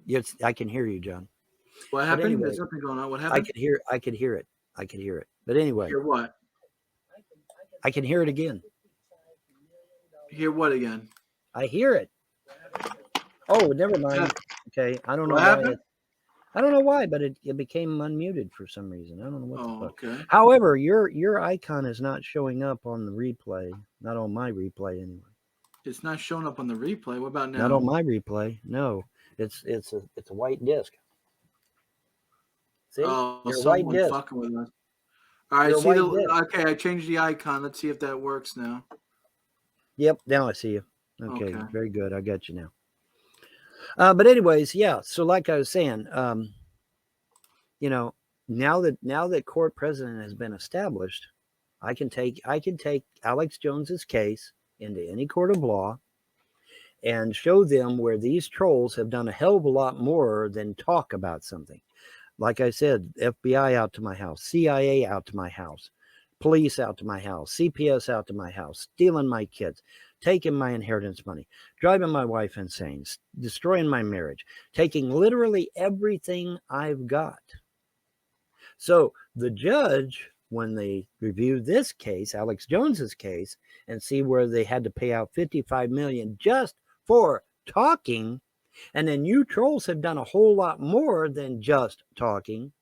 Yes, I can hear you, John. What happened? Anyway, there's something going on. What happened? I could hear it. But anyway. Hear what? I can hear it again. Hear what again? I hear it. Oh, never mind. Okay, I don't know what happened. I don't know why, but it became unmuted for some reason. I don't know what the Oh, fuck. okay. However, your icon is not showing up on the replay. Not on my replay anyway. It's not showing up on the replay. What about Not now? on my replay. No. It's a white disc. See? Oh, You're a white someone disc. fucking with us. All right, You're a see the. white disc. Okay, I changed the icon. Let's see if that works now. Yep, now I see you. Okay, Okay. very good. I got you now. But anyways, yeah. So like I was saying, you know, now that court precedent has been established, I can take Alex Jones's case into any court of law and show them where these trolls have done a hell of a lot more than talk about something. Like I said, FBI out to my house, CIA out to my house, police out to my house, CPS out to my house, stealing my kids, taking my inheritance money, driving my wife insane, destroying my marriage, taking literally everything I've got. So the judge, when they reviewed this case, Alex Jones's case, and see where they had to pay out $55 million just for talking, and then you trolls have done a whole lot more than just talking,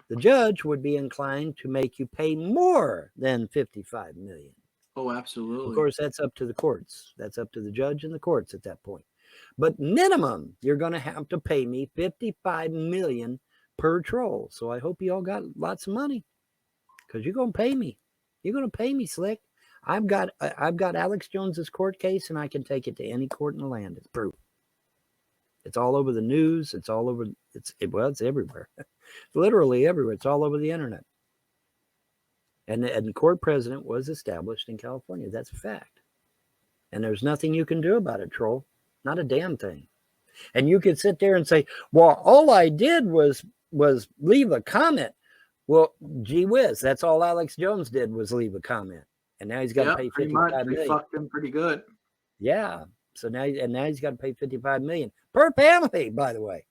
the judge would be inclined to make you pay more than $55 million. Oh, Of absolutely. course, that's up to the courts. That's up to the judge and the courts at that point. But minimum, you're going to have to pay me $55 million per troll. So I hope you all got lots of money, because you're going to pay me. You're going to pay me, Slick. I've got Alex Jones's court case, and I can take it to any court in the land. It's proof. It's all over the news. It's all over. It's everywhere. It's literally everywhere. It's all over the internet. And court precedent was established in California. That's a fact. And there's nothing you can do about it, troll. Not a damn thing. And you could sit there and say, well, all I did was leave a comment. Well, gee whiz, that's all Alex Jones did was leave a comment. And now he's got to pay pretty much. $55 They million. fucked him pretty good. Yeah. So now he's got to pay $55 million per family, by the way.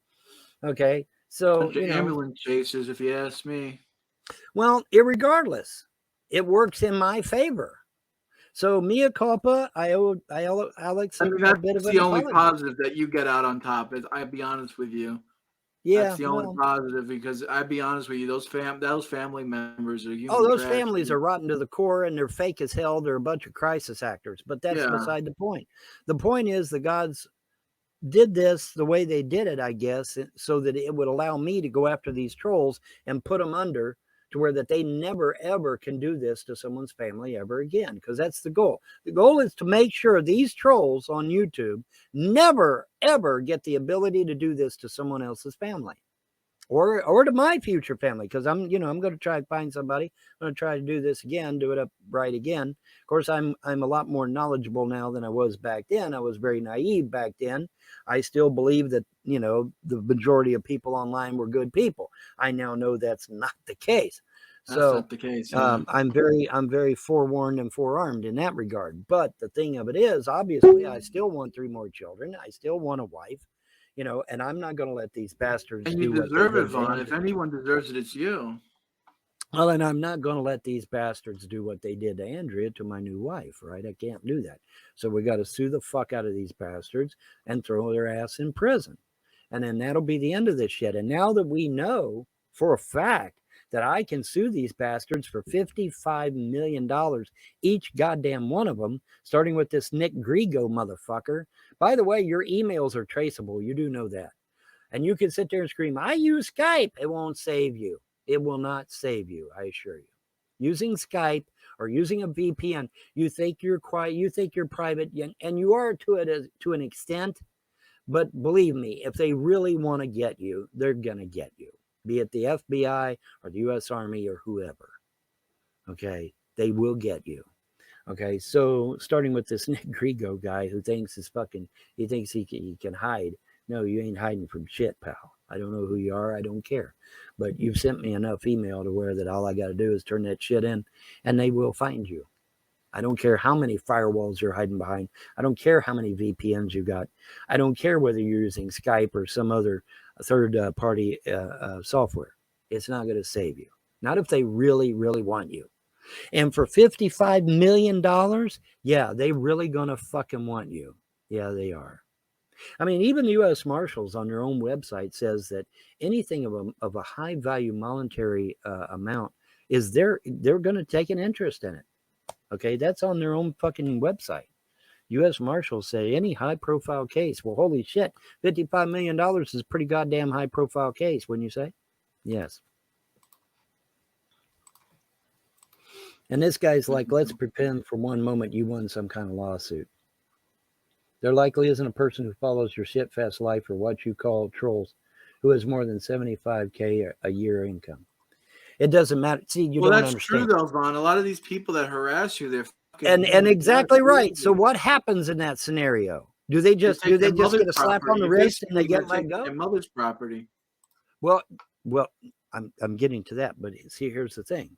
Okay. So, Bunch of ambulance chasers, if you ask me. Well, irregardless, it works in my favor. So mea culpa, I owe Alex I mean, a bit of that's an the only apology. positive that you get out on top. Is I'll be honest with you. Yeah, That's the only positive, because I'd be honest with you, those family members are human. oh, those tragedy. families are rotten to the core, and they're fake as hell. They're a bunch of crisis actors. But that's beside the point. The point is the gods did this the way they did it, I guess, so that it would allow me to go after these trolls and put them under, to where that they never ever can do this to someone's family ever again, because that's the goal. The goal is to make sure these trolls on YouTube never ever get the ability to do this to someone else's family, or to my future family, because I'm going to try to find somebody. I'm going to try to do this again, do it up right again. Of course, I'm a lot more knowledgeable now than I was back then. I was very naive back then. I still believe that the majority of people online were good people. I now know that's not the case. That's So not the case. Yeah. I'm very forewarned and forearmed in that regard. But the thing of it is, obviously, I still want 3 more children. I still want a wife. And I'm not going to let these bastards And do you what deserve they it, did. Vaughn. If anyone deserves it, it's you. Well, and I'm not going to let these bastards do what they did to Andrea, to my new wife, right? I can't do that. So we got to sue the fuck out of these bastards and throw their ass in prison. And then that'll be the end of this shit. And now that we know for a fact that I can sue these bastards for $55 million, each goddamn one of them, starting with this Nick Grigo motherfucker. By the way, your emails are traceable. You do know that. And you can sit there and scream, I use Skype. It won't save you. It will not save you, I assure you. Using Skype or using a VPN, you think you're quiet, you think you're private, and you are to an extent. But believe me, if they really want to get you, they're going to get you, be it the FBI or the U.S. Army or whoever. Okay, they will get you. Okay, so starting with this Nick Grigo guy who thinks he thinks he can hide. No, you ain't hiding from shit, pal. I don't know who you are. I don't care. But you've sent me enough email to where that all I got to do is turn that shit in, and they will find you. I don't care how many firewalls you're hiding behind. I don't care how many VPNs you got. I don't care whether you're using Skype or some other third-party software. It's not going to save you. Not if they really, really want you. And for $55 million, yeah, they really going to fucking want you. Yeah, they are. I mean, even the U.S. Marshals on their own website says that anything of a high value monetary amount is they're going to take an interest in it. Okay, that's on their own fucking website. U.S. Marshals say any high profile case. Well, holy shit, $55 million is a pretty goddamn high profile case, wouldn't you say? Yes. And this guy's like, let's pretend for one moment you won some kind of lawsuit. There likely isn't a person who follows your shitfest life or what you call trolls who has more than $75K a year income. It doesn't matter. See, you don't that's understand. true though, Vaughn. A lot of these people that harass you, they're And exactly right. So what happens in that scenario? Do they just get a slap on the wrist and they get let go? Their mother's property. Well, I'm getting to that, but see, here's the thing.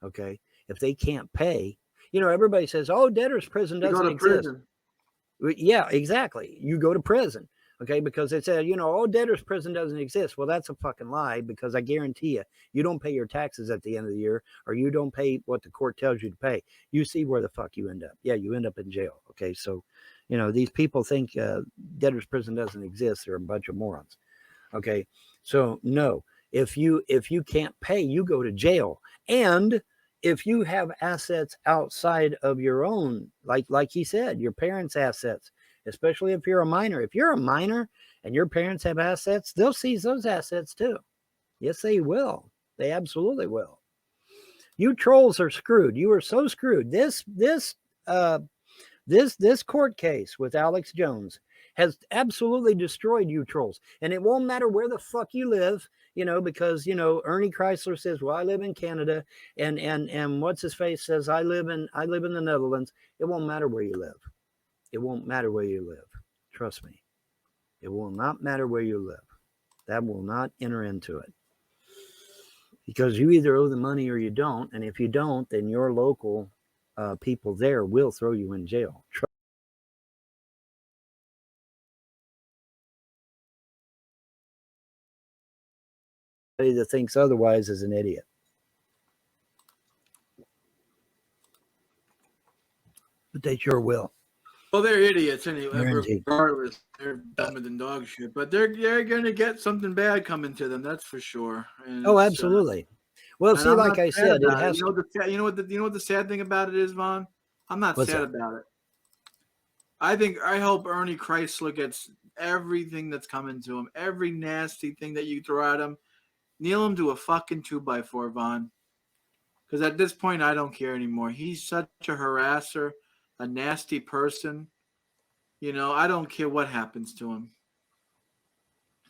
Okay, if they can't pay, everybody says, "Oh, debtor's prison doesn't exist." Yeah, exactly. You go to prison, okay, because they said, "Oh, debtor's prison doesn't exist." Well, that's a fucking lie, because I guarantee you don't pay your taxes at the end of the year, or you don't pay what the court tells you to pay. You see where the fuck you end up. Yeah, you end up in jail. Okay, so these people think debtor's prison doesn't exist. They're a bunch of morons. Okay, so no, if you can't pay, you go to jail. And if you have assets outside of your own, like he said, your parents' assets, especially if you're a minor. If you're a minor and your parents have assets, they'll seize those assets too. Yes, they will. They absolutely will. You trolls are screwed. You are so screwed. This court case with Alex Jones has absolutely destroyed you trolls. And it won't matter where the fuck you live, because, Ernie Chrysler says, well, I live in Canada, and what's his face says, I live in the Netherlands. It won't matter where you live. It won't matter where you live. Trust me. It will not matter where you live. That will not enter into it. Because you either owe the money or you don't. And if you don't, then your local people there will throw you in jail. Anybody that thinks otherwise is an idiot. But they sure will. Well, they're idiots anyway. Regardless, they're dumber than dog shit. But they're going to get something bad coming to them. That's for sure. And absolutely. Well, see, like I said, it has. You know what the sad thing about it is, Vaughn? I'm not sad about it. I hope Ernie Chrysler gets everything that's coming to him, every nasty thing that you throw at him. Nail him to a fucking 2x4, Vaughn. Because at this point, I don't care anymore. He's such a harasser, a nasty person. I don't care what happens to him.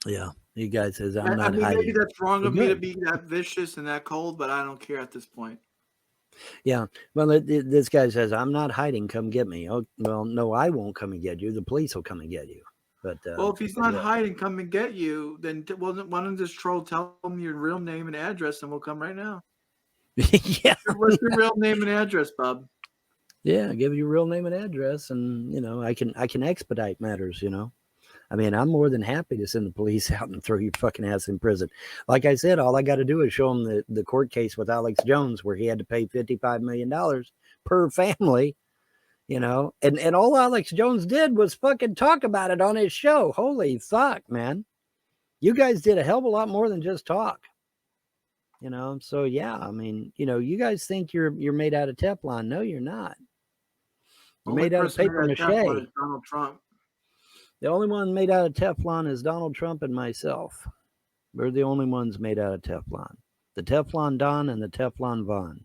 Yeah, you guys says I'm not hiding. Maybe that's wrong of me to be that vicious and that cold, but I don't care at this point. Yeah, well, this guy says, I'm not hiding. Come get me. Oh, well, no, I won't come and get you. The police will come and get you. But well, if he's not hiding, come and get you, then why don't this troll tell him your real name and address, and we'll come right now. Yeah. What's your real name and address, Bob? Yeah, give you real name and address, and I can expedite matters. I mean, I'm more than happy to send the police out and throw your fucking ass in prison. Like I said, all I got to do is show them the court case with Alex Jones where he had to pay $55 million per family, and all Alex Jones did was fucking talk about it on his show. Holy fuck, man. You guys did a hell of a lot more than just talk. So yeah, I mean, you guys think you're made out of Teflon. No, you're not. You're made out of paper mache. Donald Trump. The only one made out of Teflon is Donald Trump and myself. We're the only ones made out of Teflon. The Teflon Don and the Teflon Von.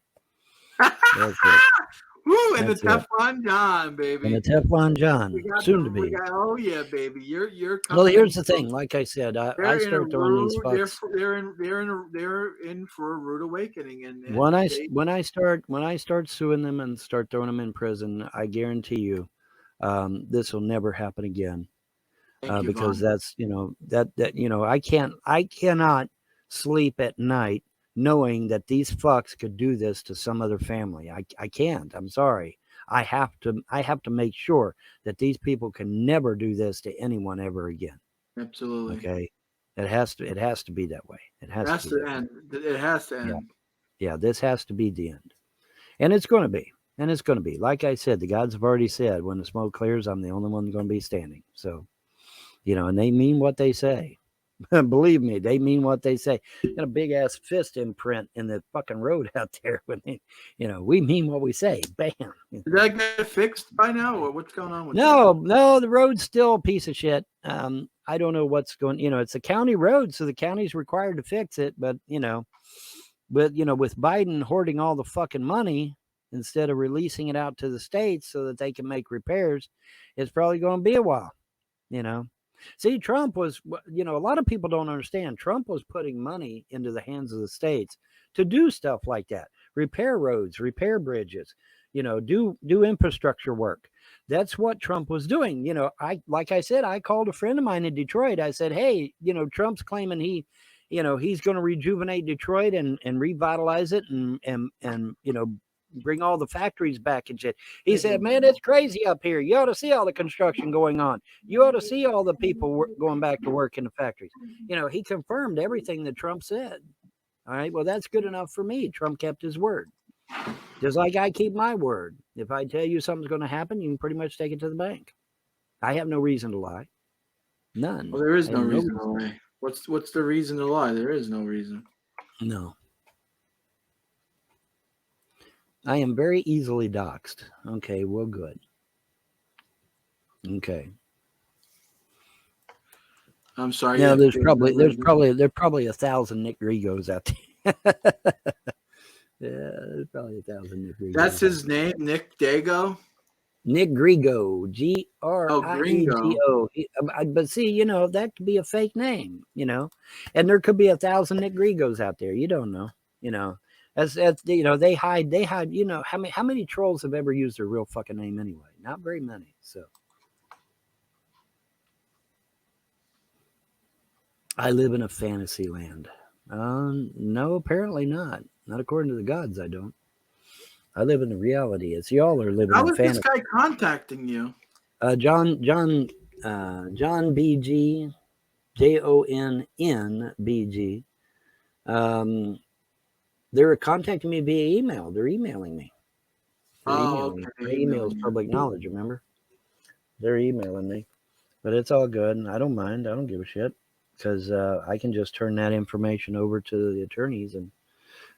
That's it. Woo, and the Teflon John, baby. And the Teflon John, soon to be. Oh yeah, baby. You're coming. Well, here's the thing. Like I said, I start throwing these fucks. They're in for a rude awakening. And when I start suing them and start throwing them in prison, I guarantee you, this will never happen again. Because that's I cannot sleep at night knowing that these fucks could do this to some other family. I can't. I'm sorry. I have to make sure that these people can never do this to anyone ever again. Absolutely. Okay. It has to be that way. It has to end. It has to end. Yeah, this has to be the end. And it's going to be. And it's going to be, like I said, the gods have already said, when the smoke clears, I'm the only one going to be standing. So, and they mean what they say. Believe me, they mean what they say. Got a big ass fist imprint in the fucking road out there. When they, we mean what we say. Bam. Did that get fixed by now, or what's going on with No, the road's still a piece of shit. I don't know what's going. It's a county road, so the county's required to fix it. But with Biden hoarding all the fucking money instead of releasing it out to the states so that they can make repairs, it's probably going to be a while. See, Trump was, a lot of people don't understand. Trump was putting money into the hands of the states to do stuff like that, repair roads, repair bridges, do infrastructure work. That's what Trump was doing. Like I said, I called a friend of mine in Detroit. I said, hey, Trump's claiming he's going to rejuvenate Detroit and revitalize it and bring all the factories back and shit. He said, man, it's crazy up here. You ought to see all the construction going on. You ought to see all the people going back to work in the factories. He confirmed everything that Trump said. All right, well, that's good enough for me. Trump kept his word. Just like I keep my word. If I tell you something's going to happen, you can pretty much take it to the bank. I have no reason to lie. None. Well, there is no reason to lie. What's the reason to lie? There is no reason. No. I am very easily doxxed. Okay, well, good. Okay. I'm sorry. Now there's probably 1,000 Nick Grigos out there. Yeah, there's probably 1,000 Nick Grigos. That's his name, Nick Dago. Nick Grigo, G-R-I-E-G-O. But see, that could be a fake name, and there could be 1,000 Nick Grigos out there. You don't know, As they hide. How many trolls have ever used their real fucking name anyway? Not very many. So I live in a fantasy land. No, apparently not. Not according to the gods. I don't. I live in the reality. It's y'all are living. How in was fantasy. this guy contacting you? John BG, JONNBG. They're contacting me via email. They're emailing me. Okay. Their email is public knowledge, remember? They're emailing me. But it's all good. I don't mind. I don't give a shit. Because I can just turn that information over to the attorneys, and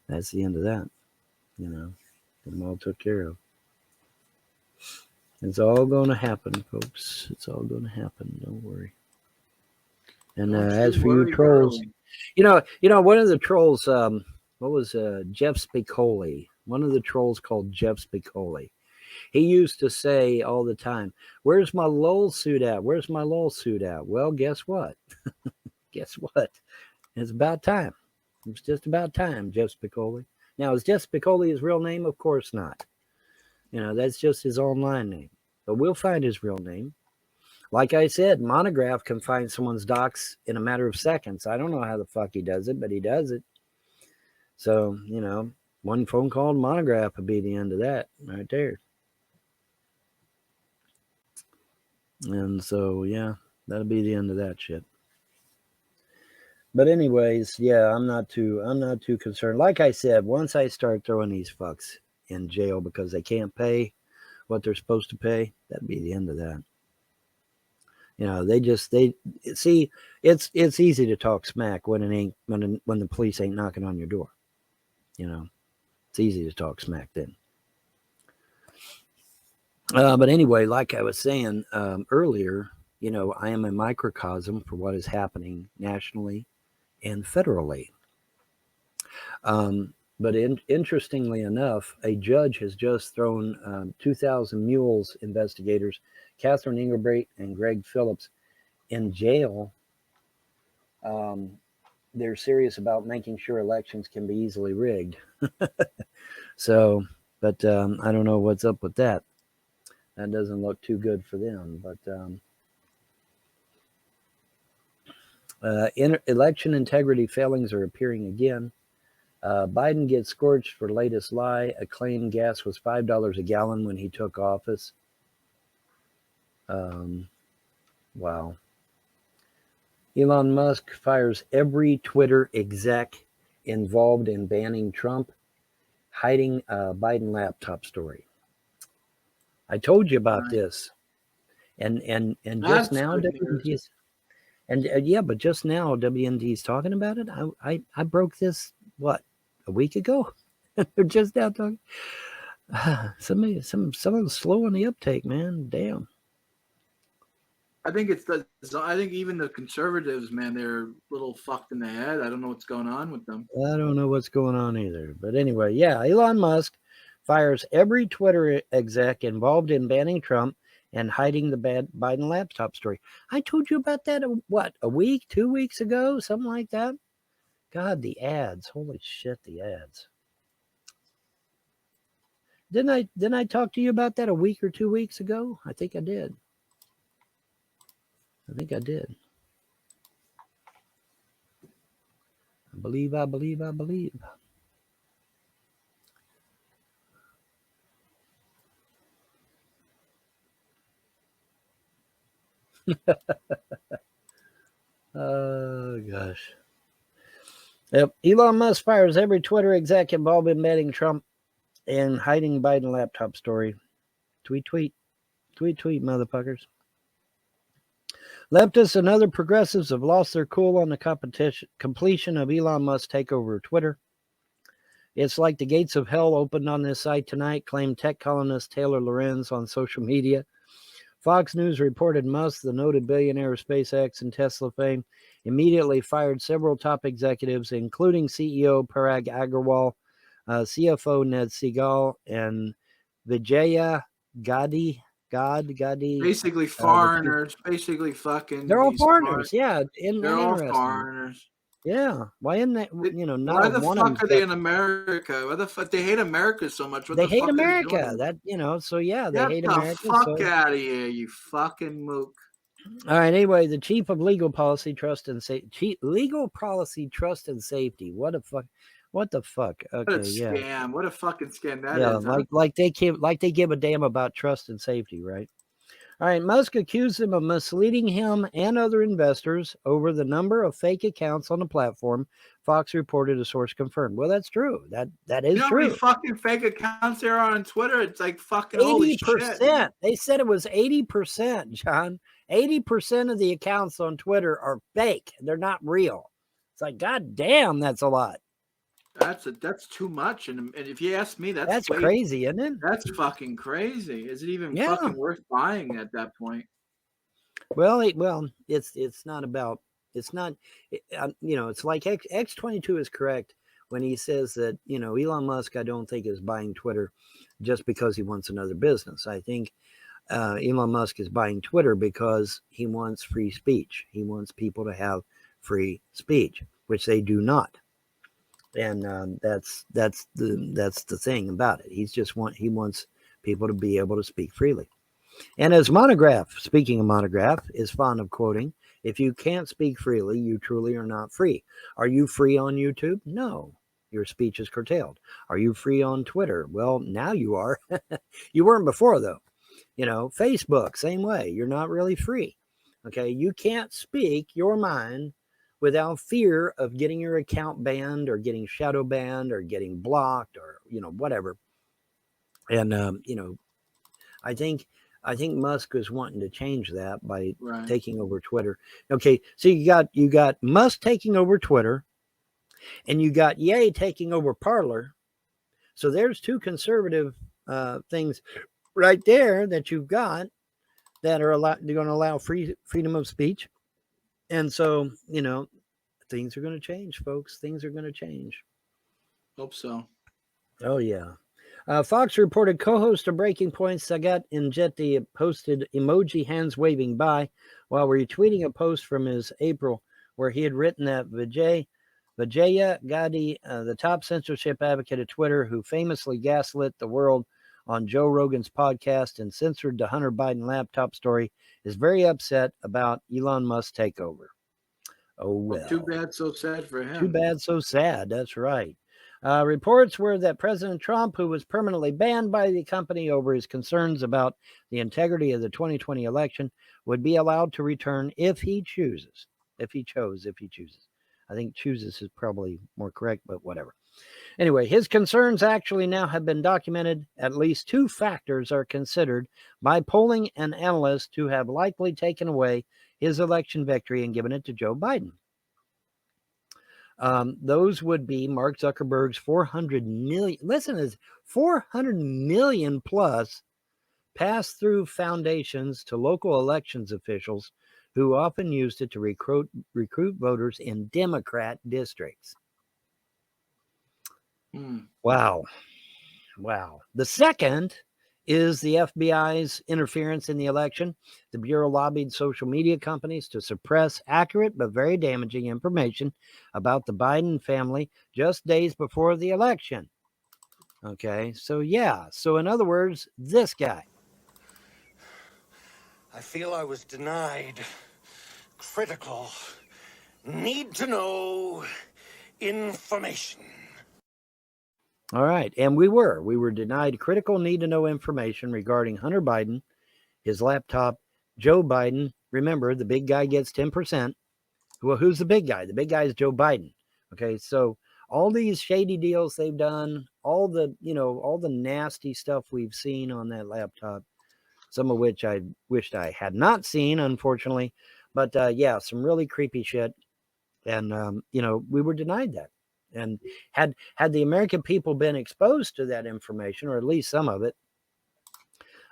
that's the end of that. I'm all took care of. It's all going to happen, folks. It's all going to happen. Don't worry. And as for you trolls, one of the trolls, what was Jeff Spicoli? One of the trolls called Jeff Spicoli. He used to say all the time, "Where's my LOL suit at? Where's my LOL suit at?" Well, guess what? Guess what? It's about time. It's just about time, Jeff Spicoli. Now, is Jeff Spicoli his real name? Of course not. That's just his online name. But we'll find his real name. Like I said, Monograph can find someone's docs in a matter of seconds. I don't know how the fuck he does it, but he does it. So, one phone call to Monograph would be the end of that right there. And so, yeah, that'll be the end of that shit. But anyways, yeah, I'm not too concerned. Like I said, once I start throwing these fucks in jail because they can't pay what they're supposed to pay, that'd be the end of that. They see it's easy to talk smack when it ain't when the police ain't knocking on your door. It's easy to talk smack then. But anyway, like I was saying earlier, I am a microcosm for what is happening nationally and federally. But interestingly enough, a judge has just thrown 2,000 Mules investigators, Catherine Engelbreit and Greg Phillips, in jail. They're serious about making sure elections can be easily rigged. So, but I don't know what's up with that. That doesn't look too good for them. But election integrity failings are appearing again. Biden gets scorched for latest lie. Acclaimed gas was $5 a gallon when he took office. Wow. Elon Musk fires every Twitter exec involved in banning Trump, hiding a Biden laptop story. I told you about Right. this, and just That's now good news. WNT is, and yeah, but just now WNT is talking about it. I broke this what, a week ago. They're just now talking. Some of the slow on the uptake, man. Damn. I think I think even the conservatives, man, they're a little fucked in the head. I don't know what's going on with them. I don't know what's going on either. But anyway, yeah, Elon Musk fires every Twitter exec involved in banning Trump and hiding the bad Biden laptop story. I told you about that, a week, 2 weeks ago, something like that. God, the ads. Holy shit, the ads. Didn't I talk to you about that a week or 2 weeks ago? I think I did. I think I did. I believe. Oh, gosh. Yep. Elon Musk fires every Twitter exec involved in banning Trump and hiding Biden laptop story. Tweet, motherfuckers. Leftists and other progressives have lost their cool on the completion of Elon Musk's takeover of Twitter. It's like the gates of hell opened on this site tonight, claimed tech columnist Taylor Lorenz on social media. Fox News reported Musk, the noted billionaire of SpaceX and Tesla fame, immediately fired several top executives, including CEO Parag Agrawal, CFO Ned Segal, and Vijaya Gadi. Basically foreigners, basically fucking. They're all these foreigners, yeah. They're all Interesting. foreigners. Yeah. Why isn't that? Not why the one of them. fuck are they in America? Why the fuck they hate America so much? What They the hate fuck America. are they doing? So yeah, they Get hate the America. fuck So. out of here, you fucking mook. All right. Anyway, the chief of legal policy, trust and safety. Legal policy, trust and safety. What the fuck? What the fuck? Okay. What a scam! What a fucking scam that yeah. is! Huh? Like they give a damn about trust and safety, right? All right, Musk accused him of misleading him and other investors over the number of fake accounts on the platform. Fox reported, a source confirmed. Well, that's true. That is You know how true. many fucking fake accounts there are on Twitter? It's like fucking holy shit. 80%. They said it was 80%, John. 80% of the accounts on Twitter are fake. They're not real. It's like, God damn, that's a lot. That's too much. And if you ask me, that's crazy, isn't it? That's fucking crazy. Is it even fucking worth buying at that point? Well, it's not about. It's not. It's like X22 is correct when he says that Elon Musk, I don't think, is buying Twitter just because he wants another business. I think Elon Musk is buying Twitter because he wants free speech. He wants people to have free speech, which they do not. And that's the thing about it. He wants people to be able to speak freely. And as Monograph, speaking of Monograph, is fond of quoting, if you can't speak freely, you truly are not free. Are you free on YouTube? No. Your speech is curtailed. Are you free on Twitter? Well, now you are. You weren't before, though. Facebook, same way. You're not really free. Okay. You can't speak your mind without fear of getting your account banned or getting shadow banned or getting blocked or, whatever. And, I think Musk is wanting to change that by taking over Twitter. Okay. So you got Musk taking over Twitter and you got Ye taking over Parler. So there's two conservative things right there that you've got that are going to allow freedom of speech. And so, things are going to change, folks. Things are going to change. Hope so. Oh, yeah. Fox reported co-host of Breaking Point, Sagat Injeti, posted emoji hands waving by while retweeting a post from his April where he had written that Vijaya Gadi, the top censorship advocate at Twitter, who famously gaslit the world on Joe Rogan's podcast and censored the Hunter Biden laptop story, is very upset about Elon Musk's takeover. Oh, well. Too bad, so sad for him. Too bad, so sad. That's right. Reports were that President Trump, who was permanently banned by the company over his concerns about the integrity of the 2020 election, would be allowed to return if he chooses. If he chooses. I think chooses is probably more correct, but whatever. Anyway, his concerns actually now have been documented. At least 2 factors are considered by polling and analysts to have likely taken away his election victory and given it to Joe Biden. Those would be Mark Zuckerberg's 400 million, listen to this, 400 million plus pass-through foundations to local elections officials who often used it to recruit voters in Democrat districts. Wow. The second is the FBI's interference in the election. The Bureau lobbied social media companies to suppress accurate but very damaging information about the Biden family just days before the election. Okay, so yeah. So in other words, this guy. I feel I was denied critical, need to know information. All right, and we were denied critical need to know information regarding Hunter Biden, his laptop, Joe Biden. Remember, the big guy gets 10%. Well, who's the big guy? The big guy is Joe Biden. Okay, so all these shady deals they've done, all the nasty stuff we've seen on that laptop, some of which I wished I had not seen, unfortunately. But yeah, some really creepy shit. And we were denied that. And had the American people been exposed to that information, or at least some of it,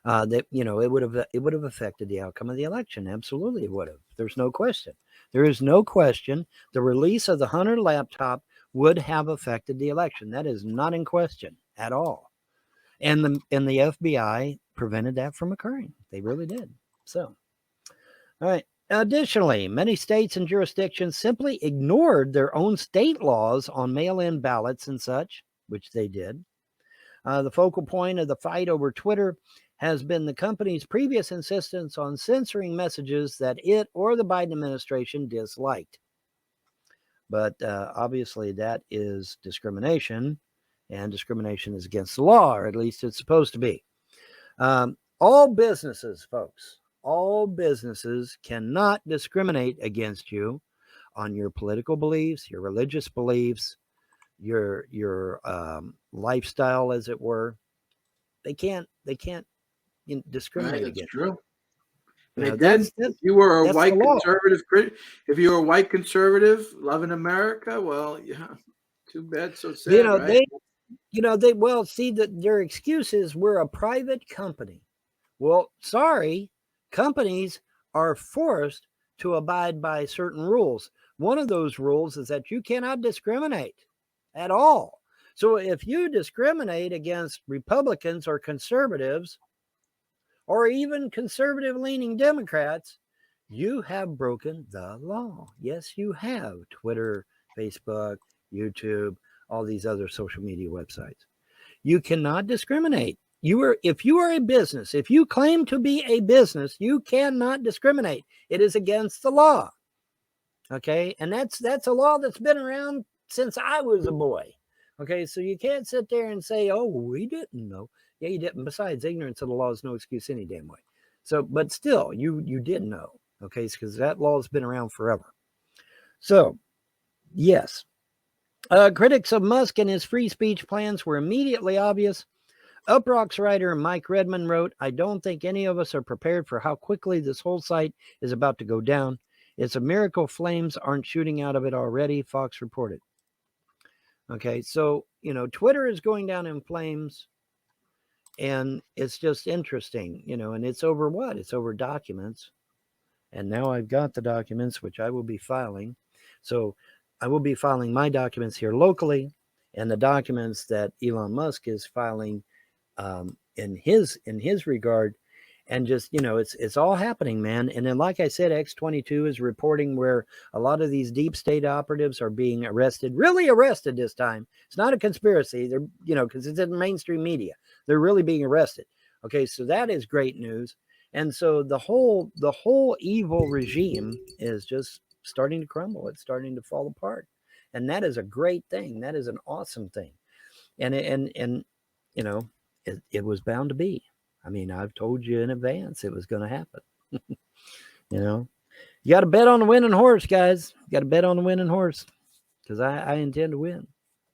that it would have affected the outcome of the election. Absolutely, it would have. There's no question. There is no question. The release of the Hunter laptop would have affected the election. That is not in question at all. And the FBI prevented that from occurring. They really did. So, all right. Additionally, many states and jurisdictions simply ignored their own state laws on mail-in ballots and such, which they did. The focal point of the fight over Twitter has been the company's previous insistence on censoring messages that it or the Biden administration disliked. But obviously that is discrimination, and discrimination is against the law, or at least it's supposed to be. All businesses, folks, all businesses cannot discriminate against you on your political beliefs, your religious beliefs, your lifestyle, as it were. They can't discriminate Right, that's against true. you. They did. If you were a white conservative, if you were a white conservative loving America, well, yeah, too bad, so sad, right? Their excuse is we're a private company. Well, sorry, companies are forced to abide by certain rules. One of those rules is that you cannot discriminate at all. So if you discriminate against Republicans or conservatives, or even conservative-leaning Democrats, you have broken the law. Yes, you have. Twitter, Facebook, YouTube, all these other social media websites. You cannot discriminate. If you are a business, if you claim to be a business, you cannot discriminate. It is against the law. Okay, and that's a law that's been around since I was a boy. Okay, so you can't sit there and say, "Oh, we didn't know." Yeah, you didn't. Besides, ignorance of the law is no excuse any damn way. So, but still, you did know. Okay, because that law has been around forever. So, yes, critics of Musk and his free speech plans were immediately obvious. Uproxx writer Mike Redmond wrote, "I don't think any of us are prepared for how quickly this whole site is about to go down. It's a miracle flames aren't shooting out of it already," Fox reported. Okay, so, Twitter is going down in flames, and it's just interesting, and it's over what? It's over documents. And now I've got the documents, which I will be filing. So I will be filing my documents here locally, and the documents that Elon Musk is filing in his regard. And just, it's all happening, man. And then, like I said, X22 is reporting where a lot of these deep state operatives are being arrested, really arrested this time. It's not a conspiracy. They're, because it's in mainstream media. They're really being arrested. Okay, so that is great news. And so the whole evil regime is just starting to crumble. It's starting to fall apart. And that is a great thing. That is an awesome thing. And it was bound to be. I mean, I've told you in advance it was going to happen. You got to bet on the winning horse, guys. You got to bet on the winning horse, because I intend to win.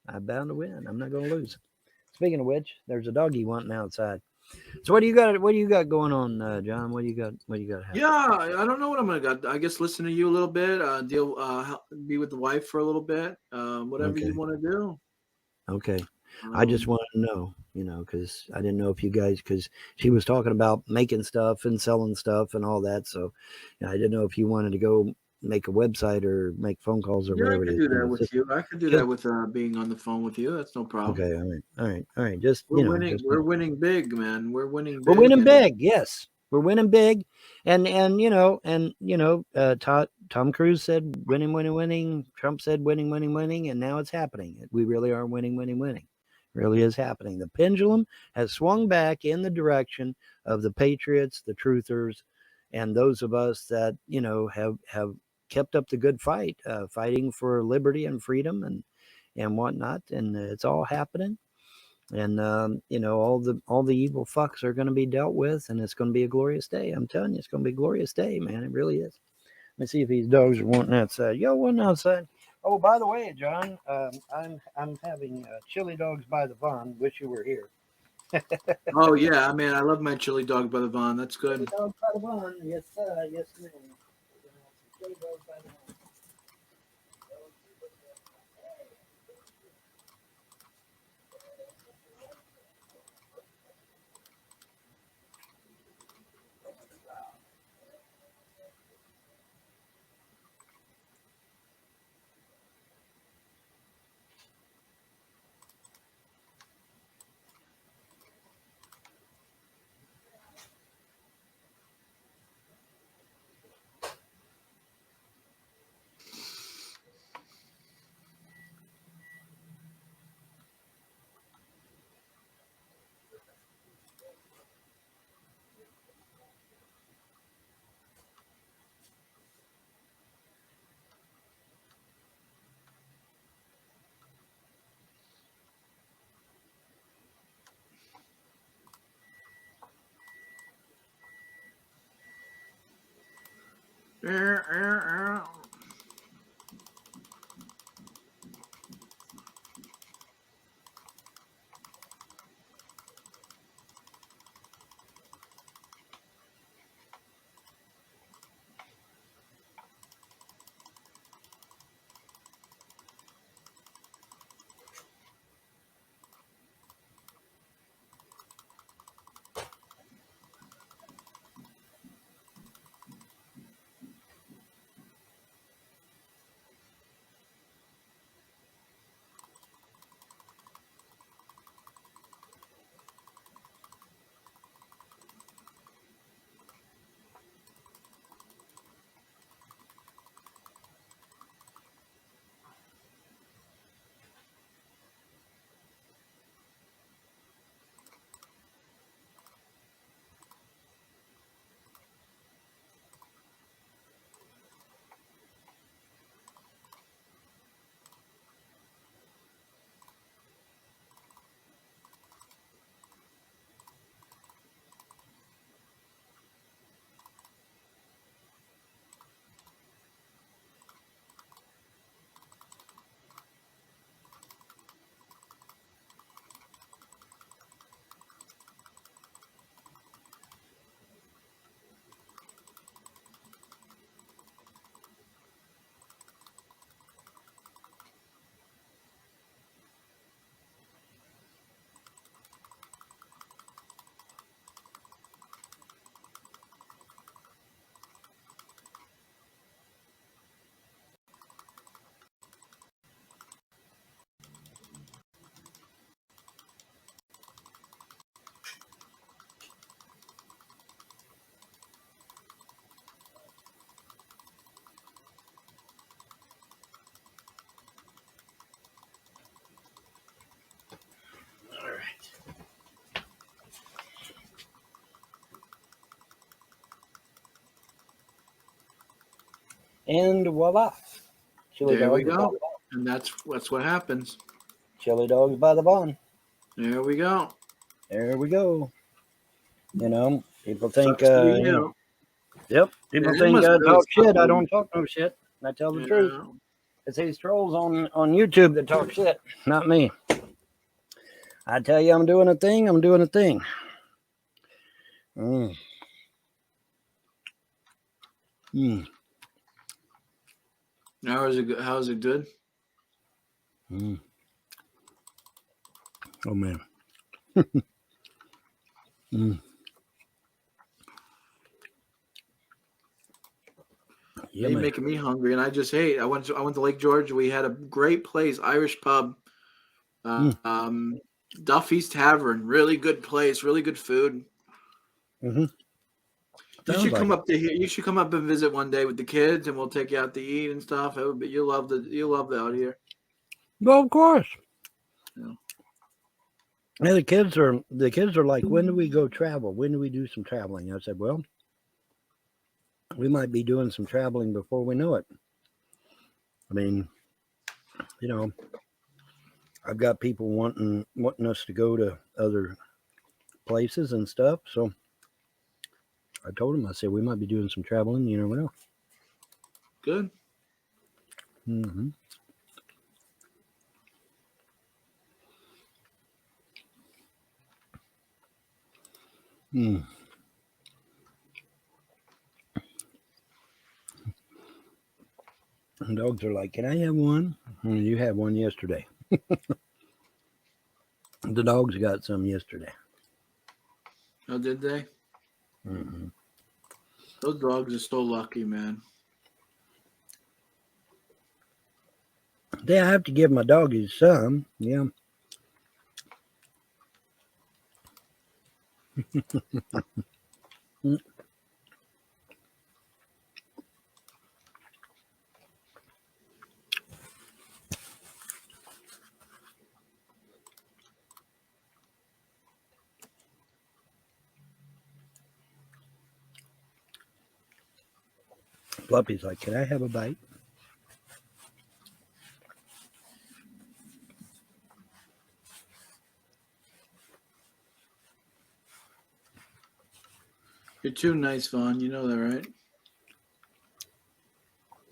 I'm bound to win. I'm not going to lose. Speaking of which, there's a doggy wanting outside. So what do you got? What do you got going on, John? What do you got? What do you got happening? Yeah, I don't know what I'm gonna got. I guess listen to you a little bit. Be with the wife for a little bit. Whatever Okay. you want to do. Okay. I just Um, wanted to know, because I didn't know if you guys, because she was talking about making stuff and selling stuff and all that. So I didn't know if you wanted to go make a website or make phone calls or yeah, I whatever it could is. do that with you. I could do Just that with being on the phone with you. That's no problem. okay. All right. All right. All right. Just, We're winning. just We're winning big, man. We're winning we're big, winning and big. Yes, we're winning big, Tom Cruise said winning, winning, winning. Trump said winning, winning, winning, and now it's happening. We really are winning, winning, winning. Really is happening. The pendulum has swung back in the direction of the patriots, the truthers, and those of us that have kept up the good fight, fighting for liberty and freedom and whatnot. And it's all happening, and all the evil fucks are going to be dealt with, and it's going to be a glorious day. I'm telling you, it's going to be a glorious day, man. It really is. Let me see if these dogs are wanting outside. Yo, wanting outside. Oh, by the way, John, I'm having chili dogs by the Vaughn. Wish you were here. oh yeah, man, I love my chili dog by the Vaughn. That's Chili good. dogs by the Vaughn. Yes, sir. Yes, ma'am. Chili dogs by the Vaughn. All right. And voila. Chili There we dogs by go. the Vaughn. And that's what happens. Chili dogs by the Vaughn. There we go. There we go. People think, Sucks to be you. yep. Yeah, People it think must I really talk suck shit. I being, don't talk no shit. I tell the you truth. know. It's these trolls on YouTube that talk shit, not me. I tell you I'm doing a thing, I'm doing a thing. Mm. Mm. How is it? How is it good? Mm. Oh man. Mm. Yeah, You're man. making me hungry, and I just hate. I went to Lake George. We had a great place, Irish pub, Mm. Duffy's Tavern. Really good place, really good food. Mm-hmm. You Sounds should like come it. up to here. You should come up and visit one day with the kids, and we'll take you out to eat and stuff. It would be, you love it out here. Well, of course. Yeah. Yeah, the kids are like, when do we go travel? When do we do some traveling? I said, well, we might be doing some traveling before we know it. I mean, you know, I've got people wanting us to go to other places and stuff. So I told them, I said, we might be doing some traveling. You never know. Good. Mm-hmm. Mm. And dogs are like, can I have one? You had one yesterday. The dogs got some yesterday. Oh, did they? Mm-hmm. Those dogs are so lucky, man. Yeah, I have to give my doggies some. Yeah. Mm. Fluffy's like, can I have a bite? You're too nice, Vaughn. You know that,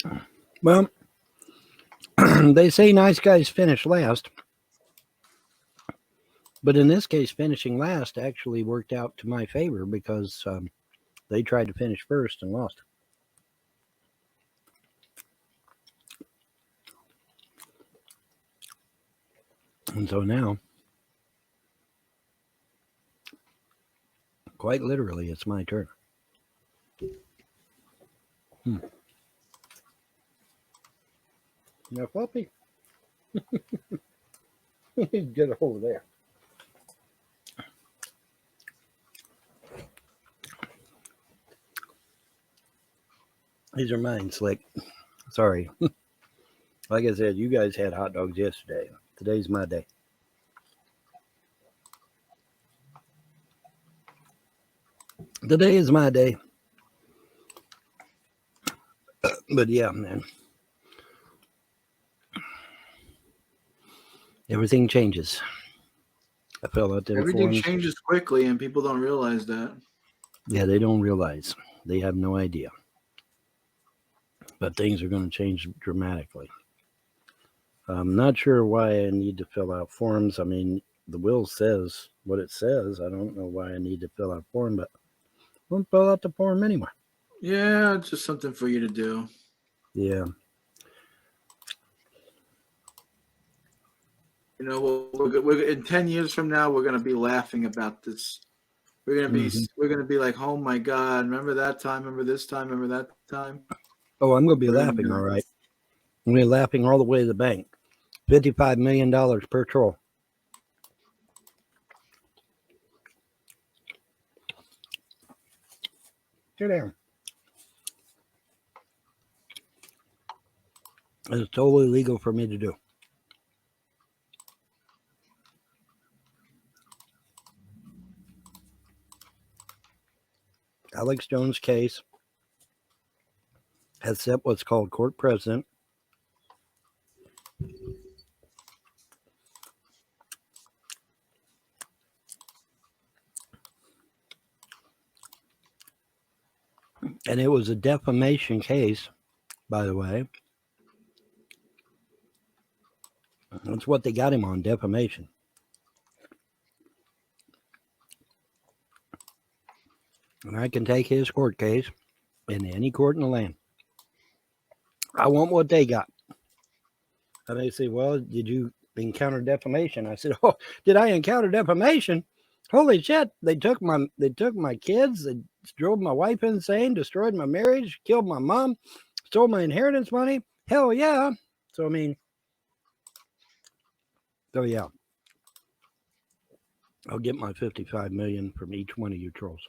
right? Well, they say nice guys finish last. But in this case, finishing last actually worked out to my favor because they tried to finish first and lost. And so now, quite literally, it's my turn. Hmm. Now, Fluffy, get a hold of there. These are mine, Slick. Sorry. Like I said, you guys had hot dogs yesterday. Today's my day. Today is my day. But yeah, man. Everything changes. I fell out them Everything forums. changes quickly, and people don't realize that. Yeah, they don't realize. They have no idea. But things are going to change dramatically. I'm not sure why I need to fill out forms. I mean, the will says what it says. I don't know why I need to fill out a form, but I'll fill out the form anyway. Yeah, it's just something for you to do. Yeah. You know, we're in 10 years from now, we're gonna be laughing about this. Mm-hmm. We're gonna be like, oh my god, remember that time? Remember this time? Remember that time? Oh, I'm going to be We're gonna be laughing, all like, right. I'm going to be laughing all the way to the bank. $55 million per troll. Sit down. It's totally legal for me to do. Alex Jones' case has set what's called court precedent. And it was a defamation case, by the way. That's what they got him on, defamation. And I can take his court case in any court in the land. I want what they got. And they say, well, did you encounter defamation? I said, oh, did I encounter defamation? Holy shit. They took my kids, they drove my wife insane, destroyed my marriage, killed my mom, stole my inheritance money. Hell yeah. So I mean, yeah. I'll get my 55 million from each one of you trolls.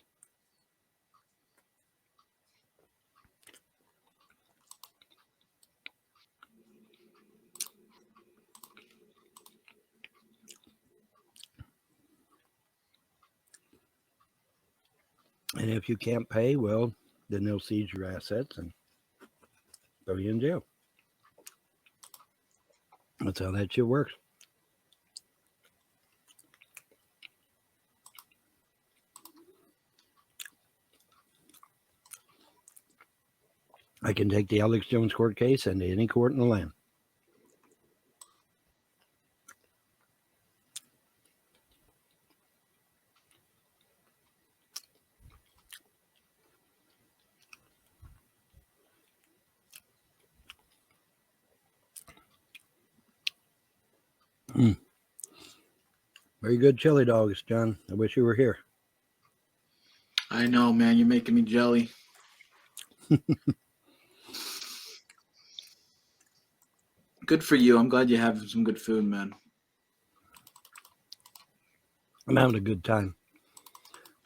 And if you can't pay, well, then they'll seize your assets and throw you in jail. That's how that shit works. I can take the Alex Jones court case into any court in the land. Very good chili dogs, John. I wish you were here. I know, man. You're making me jelly. Good for you. I'm glad you have some good food, man. I'm having a good time.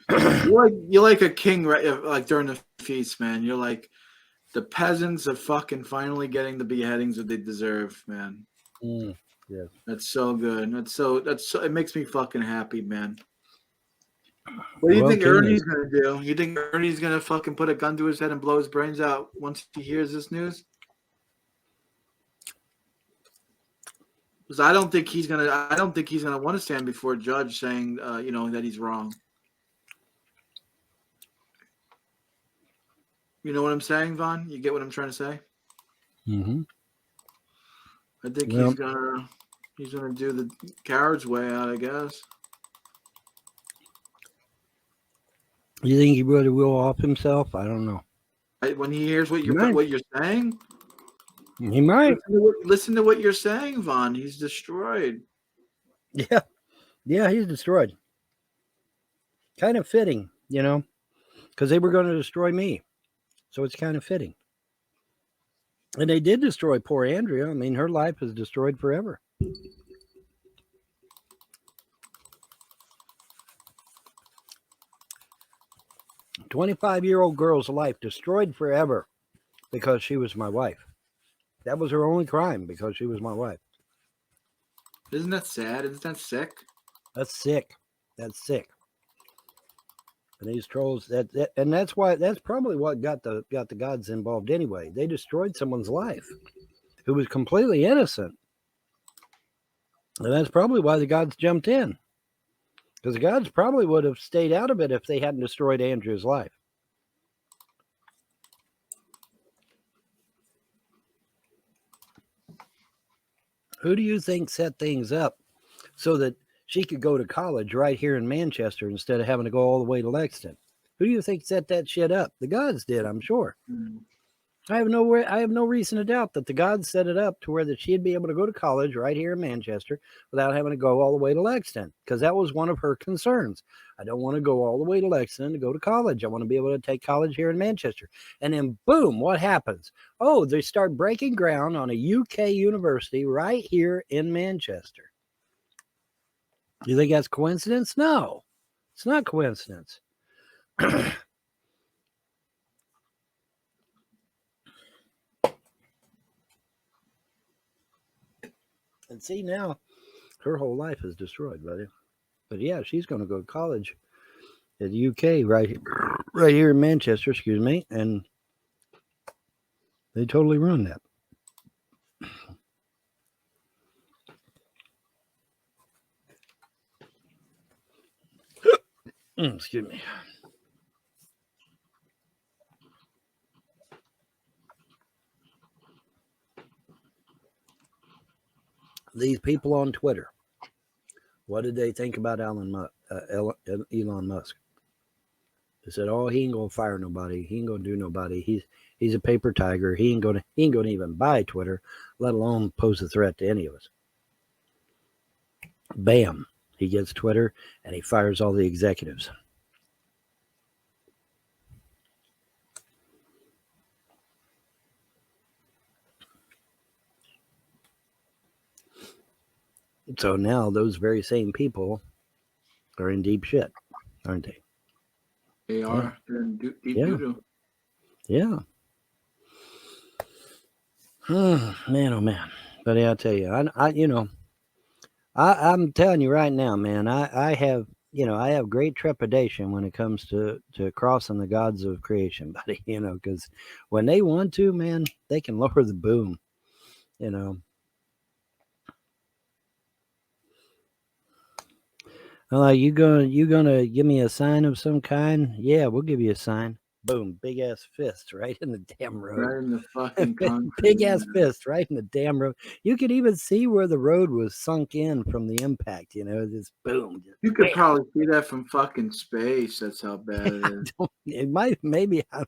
You're like a king, right? Like during the feast, man. You're like the peasants are fucking finally getting the beheadings that they deserve, man. Yeah. That's so good. It makes me fucking happy, man. What do you think Ernie's gonna do? You think Ernie's gonna fucking put a gun to his head and blow his brains out once he hears this news? Because I don't think he's gonna want to stand before a judge saying, that he's wrong. You know what I'm saying, Vaughn? You get what I'm trying to say? Mm-hmm. I think he's gonna do the coward's way out, I guess. You think he really will off himself? I don't know. When he hears what you're saying, he might. Listen to what you're saying, Vaughn. He's destroyed. Yeah, he's destroyed. Kind of fitting, because they were going to destroy me. So it's kind of fitting. And they did destroy poor Andrea. I mean, her life is destroyed forever. 25-year-old girl's life destroyed forever because she was my wife. That was her only crime, because she was my wife. Isn't that sad? Isn't that sick? That's sick. That's sick. And these trolls, and that's probably what got the gods involved anyway. They destroyed someone's life who was completely innocent. And that's probably why the gods jumped in. Because the gods probably would have stayed out of it if they hadn't destroyed Andrew's life. Who do you think set things up so that she could go to college right here in Manchester instead of having to go all the way to Lexington? Who do you think set that shit up? The gods did, I'm sure. I have no reason to doubt that the gods set it up to where that she'd be able to go to college right here in Manchester without having to go all the way to Lexington, because that was one of her concerns. I don't want to go all the way to Lexington to go to college. I want to be able to take college here in Manchester. And then boom, what happens? Oh, they start breaking ground on a UK university right here in Manchester. You think that's coincidence? No, it's not coincidence. And see, now her whole life is destroyed, buddy. But yeah, she's going to go to college at the UK right here in Manchester, excuse me, and they totally ruined that. Excuse me. these people on Twitter, what did they think about Elon Musk? They said, "Oh, he ain't gonna fire nobody. He ain't gonna do nobody. He's a paper tiger. He ain't gonna even buy Twitter, let alone pose a threat to any of us." Bam, he gets Twitter and he fires all the executives. So now those very same people are in deep shit, aren't they? They are. They're in deep Yeah. doo-doo. Yeah. Man, oh man. But I'll tell you, I'm telling you right now, man, I have, I have great trepidation when it comes to crossing the gods of creation, buddy, because when they want to, man, they can lower the boom, you gonna give me a sign of some kind? Yeah, we'll give you a sign. Boom, big ass fist right in the damn road. Right in the fucking concrete. Big ass fist right in the damn road. You could even see where the road was sunk in from the impact. This boom. You could probably see that from fucking space. That's how bad it is. It might, maybe, I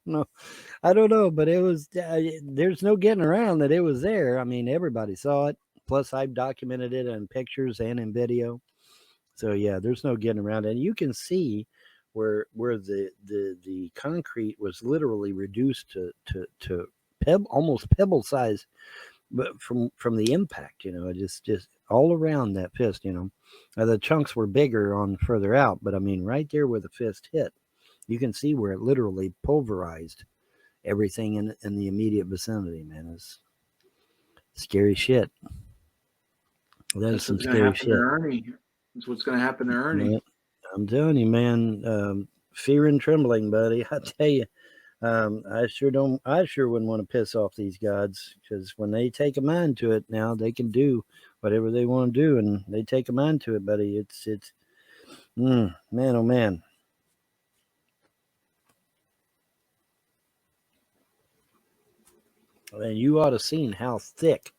don't know, but it was. There's no getting around that it was there. I mean, everybody saw it. Plus, I've documented it in pictures and in video. So yeah, there's no getting around it. And you can see where the concrete was literally reduced to almost pebble size, but from the impact, just all around that fist, the chunks were bigger on further out, but I mean right there where the fist hit, you can see where it literally pulverized everything in the immediate vicinity. Man, it's scary shit. That's some scary shit. That's what's going to happen to Ernie. I'm telling you, man, fear and trembling, buddy. I tell you, I sure wouldn't want to piss off these gods, because when they take a mind to it, now they can do whatever they want to do, and they take a mind to it, buddy. It's man, oh man. And you ought to seen how thick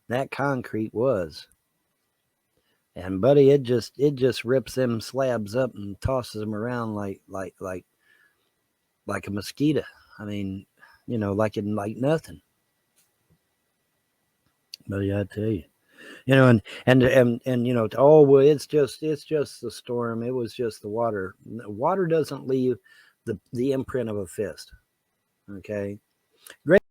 that concrete was. And buddy, it just rips them slabs up and tosses them around like a mosquito. I mean, like nothing. Buddy, I tell you, and oh well, it's just the storm. It was just the water. Water doesn't leave the imprint of a fist. Okay, great.